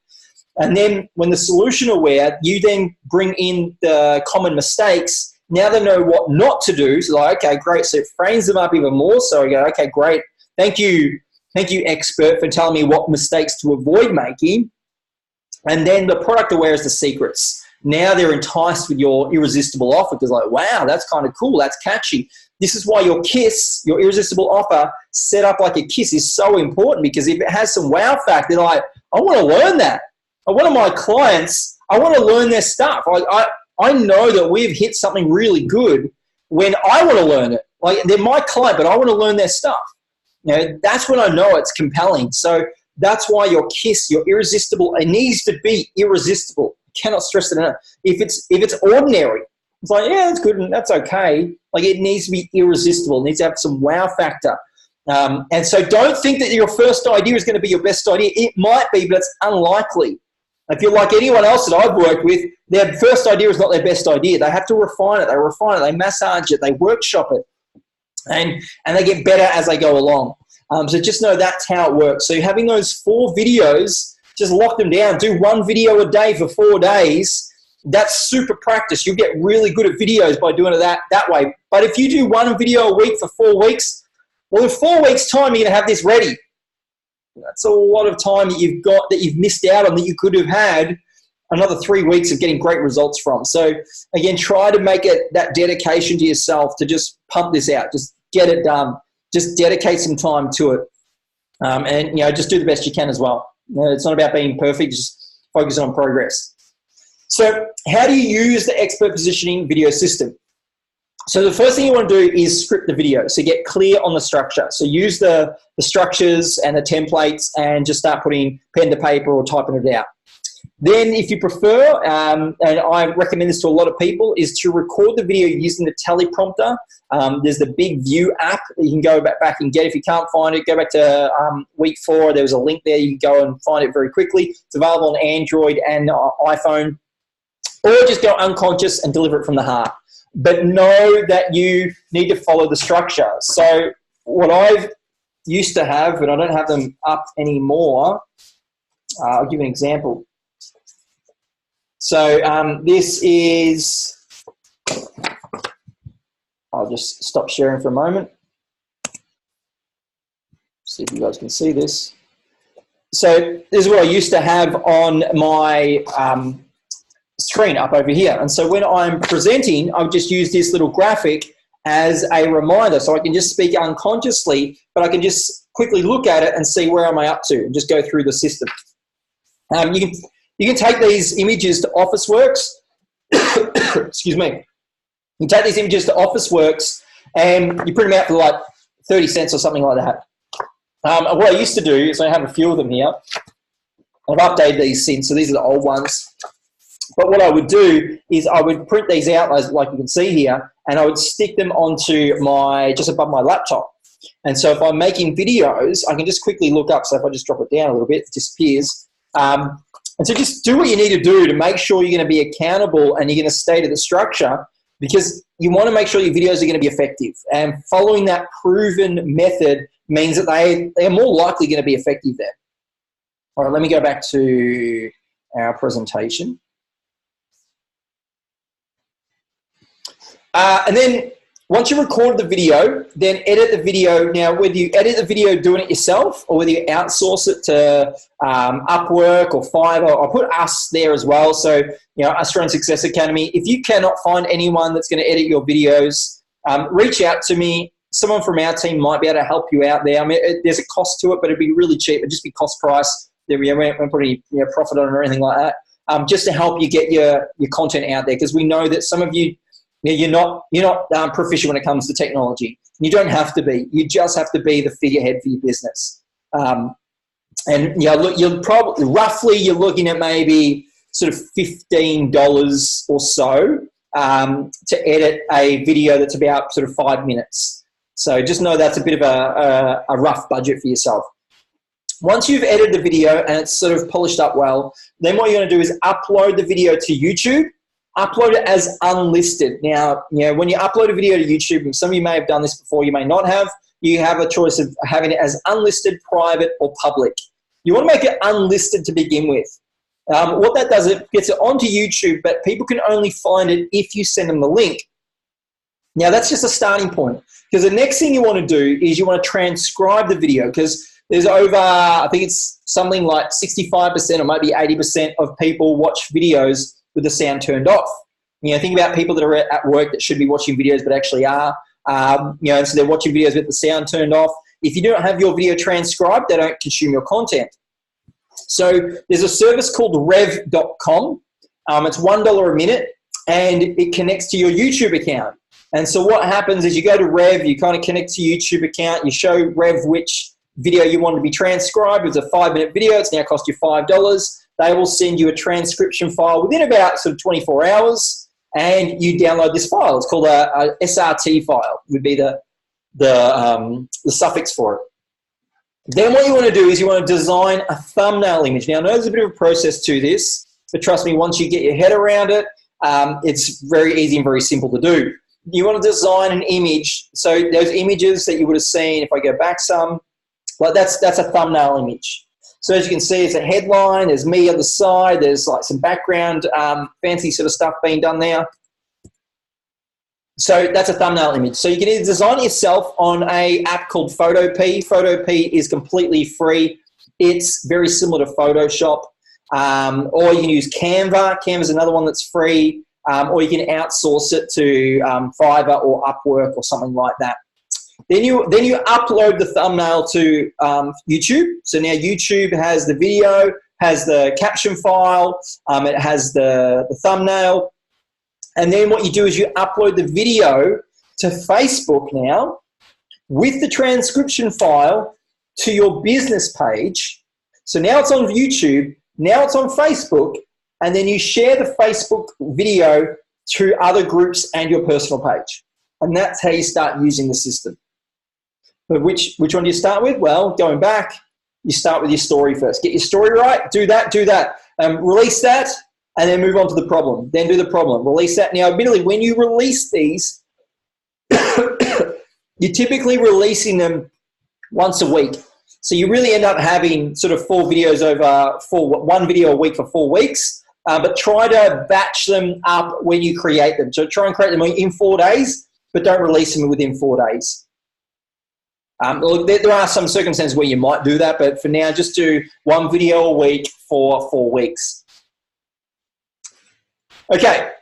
And then when the solution aware, you then bring in the common mistakes. Now they know what not to do. So like, okay, great. So it frames them up even more. So I go, okay, great. Thank you, expert, for telling me what mistakes to avoid making. And then the product aware is the secrets. Now they're enticed with your irresistible offer because like, wow, that's kind of cool. That's catchy. This is why your KISS, your irresistible offer set up like a KISS is so important, because if it has some wow factor, they're like, I want to learn that. One of my clients, I want to learn their stuff. I know that we've hit something really good when I want to learn it. Like they're my client, but I want to learn their stuff. That's when I know it's compelling. So that's why your KISS, your irresistible, it needs to be irresistible. I cannot stress it enough. If it's ordinary, it's like, yeah, that's good and that's okay. Like it needs to be irresistible. It needs to have some wow factor. And so don't think that your first idea is going to be your best idea. It might be, but it's unlikely. If you're like anyone else that I've worked with, their first idea is not their best idea. They have to refine it. They massage it. They workshop it. And they get better as they go along. So just know that's how it works. So having those 4 videos, just lock them down. Do 1 video a day for 4 days. That's super practice. You'll get really good at videos by doing it that way. But if you do 1 video a week for 4 weeks, well, in 4 weeks' time, you're going to have this ready. That's a lot of time that you've got that you've missed out on that you could have had another 3 weeks of getting great results from. So again, try to make it that dedication to yourself to just pump this out. Just get it done. Just dedicate some time to it. And just do the best you can as well. It's not about being perfect. Just focus on progress. So how do you use the expert positioning video system? So the first thing you want to do is script the video. So get clear on the structure. So use the structures and the templates and just start putting pen to paper or typing it out. Then if you prefer, and I recommend this to a lot of people, is to record the video using the teleprompter. There's the Big View app that you can go back and get. If you can't find it, go back to week 4. There was a link there. You can go and find it very quickly. It's available on Android and iPhone. Or just go unconscious and deliver it from the heart. But know that you need to follow the structure. So what I've used to have, but I don't have them up anymore, I'll give you an example. So this is, I'll just stop sharing for a moment. See if you guys can see this. So this is what I used to have on my screen up over here. And so when I'm presenting, I'll just use this little graphic as a reminder. So I can just speak unconsciously, but I can just quickly look at it and see where am I up to and just go through the system. You can take these images to Officeworks. Excuse me. You take these images to Officeworks and you print them out for like 30 cents or something like that. What I used to do is I have a few of them here. I've updated these since, so these are the old ones. But what I would do is I would print these out, like you can see here, and I would stick them onto just above my laptop. And so if I'm making videos, I can just quickly look up. So if I just drop it down a little bit, it disappears. And so just do what you need to do to make sure you're going to be accountable and you're going to stay to the structure, because you want to make sure your videos are going to be effective. And following that proven method means that they're more likely going to be effective there. All right, let me go back to our presentation. And then once you record the video, then edit the video. Now, whether you edit the video doing it yourself or whether you outsource it to Upwork or Fiverr, I'll put us there as well. So, Australian Success Academy. If you cannot find anyone that's going to edit your videos, reach out to me. Someone from our team might be able to help you out there. I mean, there's a cost to it, but it'd be really cheap. It'd just be cost price. We won't put any profit on it or anything like that. Just to help you get your content out there, because we know that some of you, you're not proficient when it comes to technology. You don't have to be. You just have to be the figurehead for your business. And you'll probably roughly you're looking at maybe sort of $15 or so to edit a video that's about sort of 5 minutes. So just know that's a bit of a rough budget for yourself. Once you've edited the video and it's sort of polished up well, then what you're going to do is upload the video to YouTube. Upload it as unlisted. Now, when you upload a video to YouTube, and some of you may have done this before, you may not have, you have a choice of having it as unlisted, private, or public. You want to make it unlisted to begin with. What that does, it gets it onto YouTube, but people can only find it if you send them the link. Now, that's just a starting point, because the next thing you want to do is you want to transcribe the video, because there's over, I think it's something like 65% or maybe 80% of people watch videos with the sound turned off. Think about people that are at work that should be watching videos but actually are. So they're watching videos with the sound turned off. If you don't have your video transcribed, they don't consume your content. So there's a service called rev.com. It's $1 a minute, and it connects to your YouTube account. And so what happens is you go to Rev, you kind of connect to your YouTube account, you show Rev which video you want to be transcribed. It's a 5-minute video. It's now cost you $5. They will send you a transcription file within about sort of 24 hours, and you download this file. It's called a SRT file, would be the suffix for it. Then what you want to do is you want to design a thumbnail image. Now, I know there's a bit of a process to this, but trust me, once you get your head around it, it's very easy and very simple to do. You want to design an image. So those images that you would have seen, if I go back some, well, that's a thumbnail image. So as you can see, it's a headline, there's me on the side, there's like some background, fancy sort of stuff being done there. So that's a thumbnail image. So you can either design it yourself on an app called Photopea. Photopea is completely free. It's very similar to Photoshop. Or you can use Canva. Canva is another one that's free. Or you can outsource it to Fiverr or Upwork or something like that. Then you upload the thumbnail to YouTube. So now YouTube has the video, has the caption file, it has the thumbnail. And then what you do is you upload the video to Facebook now with the transcription file to your business page. So now it's on YouTube, now it's on Facebook, and then you share the Facebook video to other groups and your personal page. And that's how you start using the system. But which one do you start with? Well, going back, you start with your story first. Get your story right, do that. Release that, and then move on to the problem. Then do the problem. Release that. Now, admittedly, when you release these, you're typically releasing them once a week. So you really end up having sort of 4 videos over one video a week for 4 weeks. But try to batch them up when you create them. So try and create them in 4 days, but don't release them within 4 days. There are some circumstances where you might do that, but for now, just do 1 video a week for 4 weeks. Okay,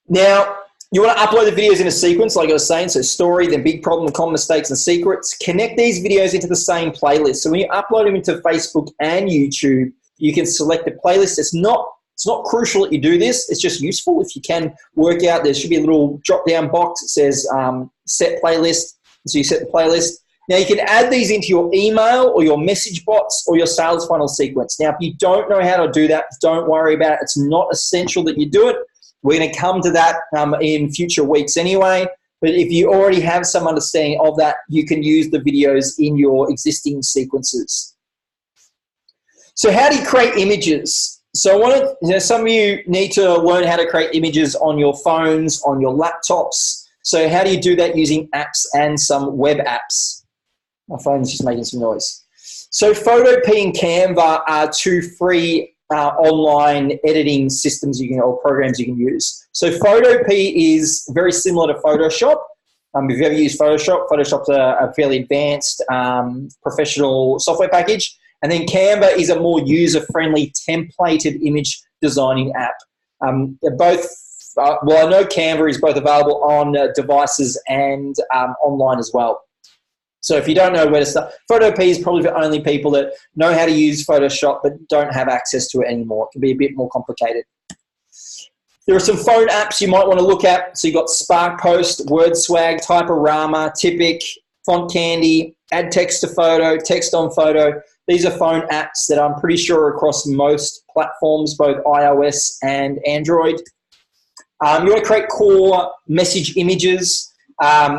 now You want to upload the videos in a sequence, like I was saying, so story, then big problem, common mistakes, and secrets. Connect these videos into the same playlist. So when you upload them into Facebook and YouTube, you can select a playlist. It's not crucial that you do this. It's just useful. If you can work out, there should be a little drop-down box that says set playlist. So you set the playlist. Now you can add these into your email or your message bots or your sales funnel sequence. Now, if you don't know how to do that, don't worry about it. It's not essential that you do it. We're going to come to that in future weeks anyway. But if you already have some understanding of that, you can use the videos in your existing sequences. So how do you create images? So some of you need to learn how to create images on your phones, on your laptops. So how do you do that using apps and some web apps? My phone's just making some noise. So Photopea and Canva are two free online editing systems or programs you can use. So Photopea is very similar to Photoshop. If you've ever used Photoshop, Photoshop's a fairly advanced professional software package. And then Canva is a more user-friendly templated image designing app. I know Canva is both available on devices and online as well. So if you don't know where to start, Photopea is probably for only people that know how to use Photoshop but don't have access to it anymore. It can be a bit more complicated. There are some phone apps you might want to look at. So you've got SparkPost, WordSwag, Typorama, Typic, Font Candy, Add Text to Photo, Text on Photo. These are phone apps that I'm pretty sure are across most platforms, both iOS and Android. You want to create core message images.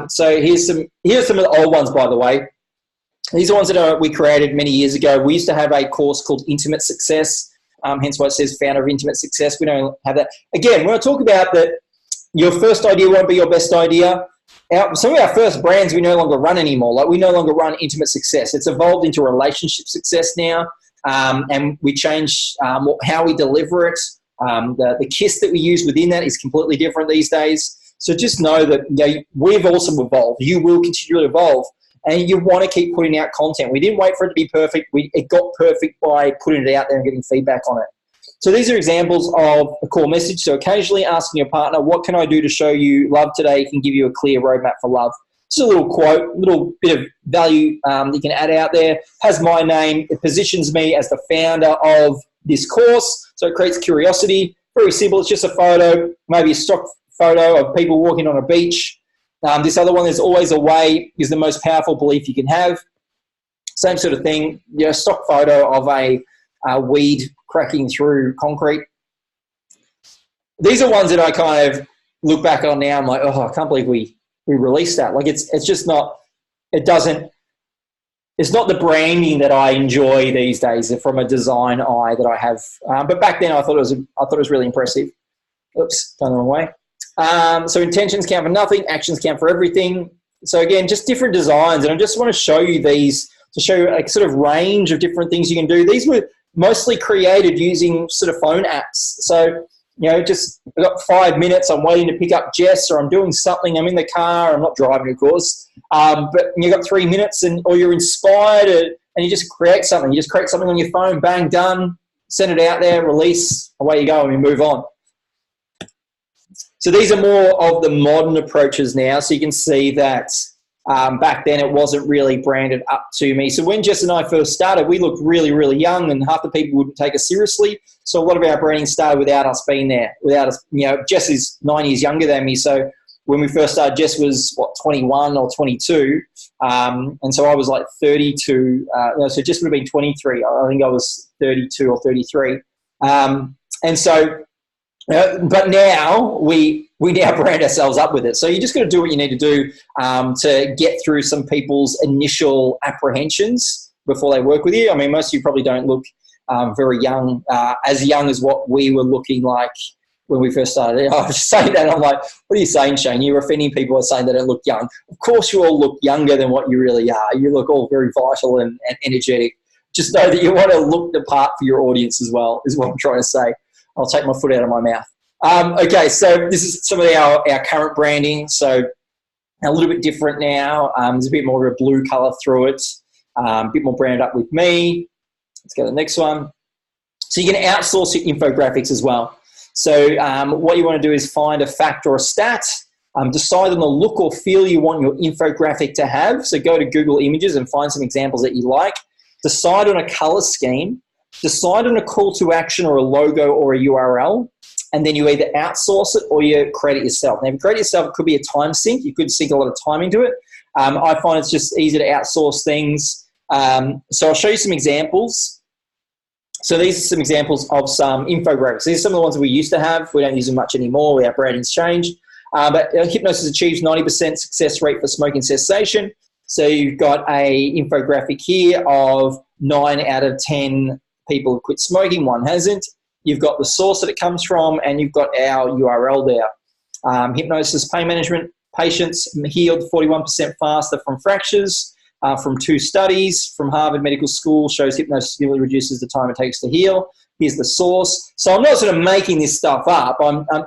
So here's some of the old ones, by the way. These are ones that we created many years ago. We used to have a course called Intimate Success, hence why it says founder of Intimate Success. We don't have that. Again, when I talk about that, your first idea won't be your best idea. Some of our first brands we no longer run anymore. Like we no longer run Intimate Success. It's evolved into relationship success now, and we changed how we deliver it. The KISS that we use within that is completely different these days. So just know that we've also evolved. You will continue to evolve, and you want to keep putting out content. We didn't wait for it to be perfect. It got perfect by putting it out there and getting feedback on it. So these are examples of a core message. So occasionally asking your partner, what can I do to show you love today, can give you a clear roadmap for love. Just a little quote, a little bit of value you can add out there. Has my name. It positions me as the founder of this course. So it creates curiosity. Very simple. It's just a photo, maybe a stock photo of people walking on a beach. This other one, there's always a way, is the most powerful belief you can have. Same sort of thing, stock photo of a weed cracking through concrete. These are ones that I kind of look back on now. I'm like, oh, I can't believe we released that. Like it's just not, it's not the branding that I enjoy these days from a design eye that I have. But back then I thought it was really impressive. Oops, gone the wrong way. So intentions count for nothing, actions count for everything. So again, just different designs. And I just want to show you these to show you a sort of range of different things you can do. These were mostly created using sort of phone apps. So, just I've got 5 minutes, I'm waiting to pick up Jess, or I'm doing something, I'm in the car, I'm not driving, of course. But you've got 3 minutes or you're inspired and you just create something. You just create something on your phone, bang, done, send it out there, release, away you go, and we move on. So these are more of the modern approaches now. So you can see that back then it wasn't really branded up to me. So when Jess and I first started, we looked really, really young and half the people wouldn't take us seriously. So a lot of our branding started without us being there, without us, Jess is 9 years younger than me. So when we first started, Jess was 21 or 22. And so I was like 32. So Jess would have been 23. I think I was 32 or 33. And so, but now we now brand ourselves up with it. So you just got to do what you need to do to get through some people's initial apprehensions before they work with you. I mean, most of you probably don't look very young as what we were looking like when we first started. I was saying that, I'm like, what are you saying, Shane? You're offending people by saying they don't look young. Of course you all look younger than what you really are. You look all very vital and energetic. Just know that you want to look the part for your audience as well, is what I'm trying to say. I'll take my foot out of my mouth. Okay, so this is some of our current branding. So a little bit different now. There's a bit more of a blue color through it. A bit more branded up with me. Let's go to the next one. So you can outsource your infographics as well. So what you want to do is find a fact or a stat, decide on the look or feel you want your infographic to have. So go to Google Images and find some examples that you like. Decide on a color scheme. Decide on a call to action or a logo or a URL. And then you either outsource it or you create it yourself. Now, if you create it yourself, it could be a time sink. You could sink a lot of time into it. I find it's just easy to outsource things. So I'll show you some examples. So these are some examples of some infographics. These are some of the ones we used to have. We don't use them much anymore. Our branding's changed. But hypnosis achieves 90% success rate for smoking cessation. So you've got a infographic here of 9 out of 10 people who quit smoking, 1 hasn't. You've got the source that it comes from, and you've got our URL there. Hypnosis pain management, patients healed 41% faster from fractures. From 2 studies from Harvard Medical School shows hypnosis significantly reduces the time it takes to heal. Here's the source. So I'm not sort of making this stuff up.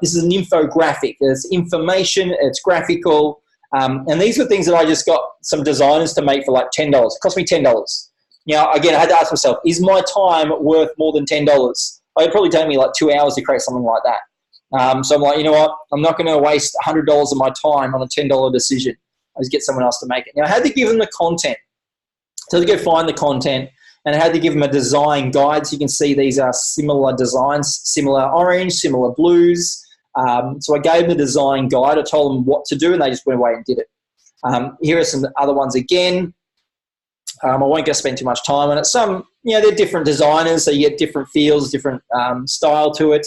This is an infographic. There's information. It's graphical. And these were things that I just got some designers to make for like $10. It cost me $10. Now, again, I had to ask myself, is my time worth more than $10? It'd probably take me like 2 hours to create something like that. So I'm like, you know what? I'm not going to waste $100 of my time on a $10 decision. I just get someone else to make it. Now, I had to give them the content. So to go find the content, and I had to give them a design guide. So you can see these are similar designs, similar orange, similar blues. So I gave them the design guide. I told them what to do, and they just went away and did it. Here are some other ones again. I won't go spend too much time on it. Some, they're different designers, so you get different feels, different style to it.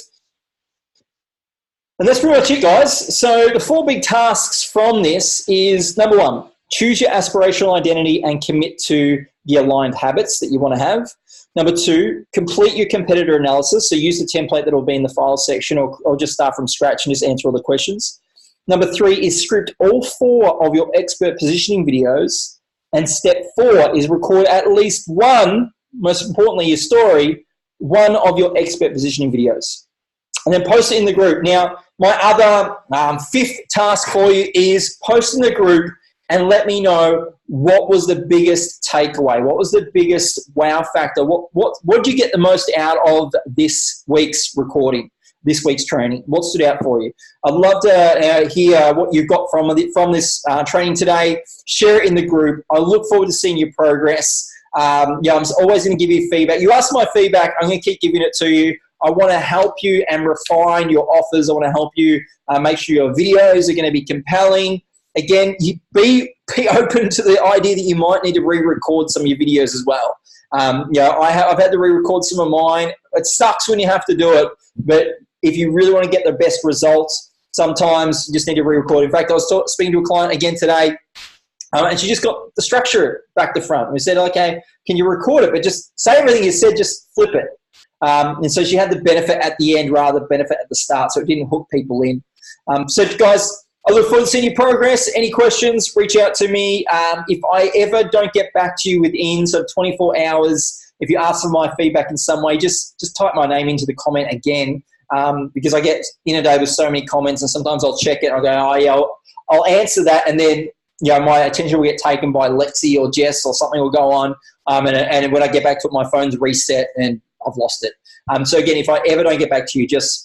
And that's pretty much it, guys. So the 4 big tasks from this is, number 1, choose your aspirational identity and commit to the aligned habits that you want to have. Number 2, complete your competitor analysis. So use the template that will be in the file section, or just start from scratch and just answer all the questions. Number 3 is script all 4 of your expert positioning videos. And step 4 is record at least one, most importantly, your story, one of your expert positioning videos. And then post it in the group. Now, my other 5th task for you is post in the group and let me know what was the biggest takeaway. What was the biggest wow factor? What did you get the most out of this week's recording, this week's training? What stood out for you? I'd love to hear what you got from this training today. Share it in the group. I look forward to seeing your progress. I'm always going to give you feedback. You ask my feedback, I'm going to keep giving it to you. I want to help you and refine your offers. I want to help you make sure your videos are going to be compelling. Again, you be open to the idea that you might need to re-record some of your videos as well. I've had to re-record some of mine. It sucks when you have to do it, but if you really want to get the best results, sometimes you just need to re-record. In fact, I was speaking to a client again today, and she just got the structure back to front. We said, okay, can you record it? But just say everything you said, just flip it. And so she had the benefit at the end rather than benefit at the start, so it didn't hook people in. So guys, I look forward to seeing your progress. Any questions, reach out to me. If I ever don't get back to you within sort of 24 hours, if you ask for my feedback in some way, just type my name into the comment again, because I get inundated with so many comments, and sometimes I'll check it and I'll go, oh yeah, I'll answer that, and then my attention will get taken by Lexi or Jess or something will go on, and when I get back to it, my phone's reset and I've lost it. So again, if I ever don't get back to you, just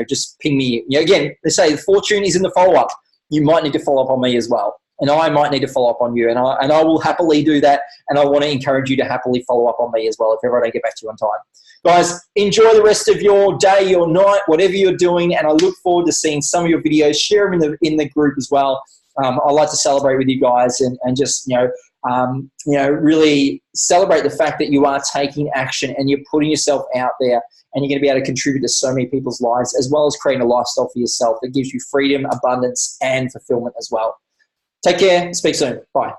just ping me. Again, they say the fortune is in the follow-up. You might need to follow up on me as well, and I might need to follow up on you, and I will happily do that. And I want to encourage you to happily follow up on me as well if ever I don't get back to you on time. Guys, enjoy the rest of your day, your night, whatever you're doing, and I look forward to seeing some of your videos. Share them in the group as well. I like to celebrate with you guys and just really celebrate the fact that you are taking action and you're putting yourself out there, and you're going to be able to contribute to so many people's lives, as well as creating a lifestyle for yourself that gives you freedom, abundance, and fulfillment as well. Take care. Speak soon. Bye.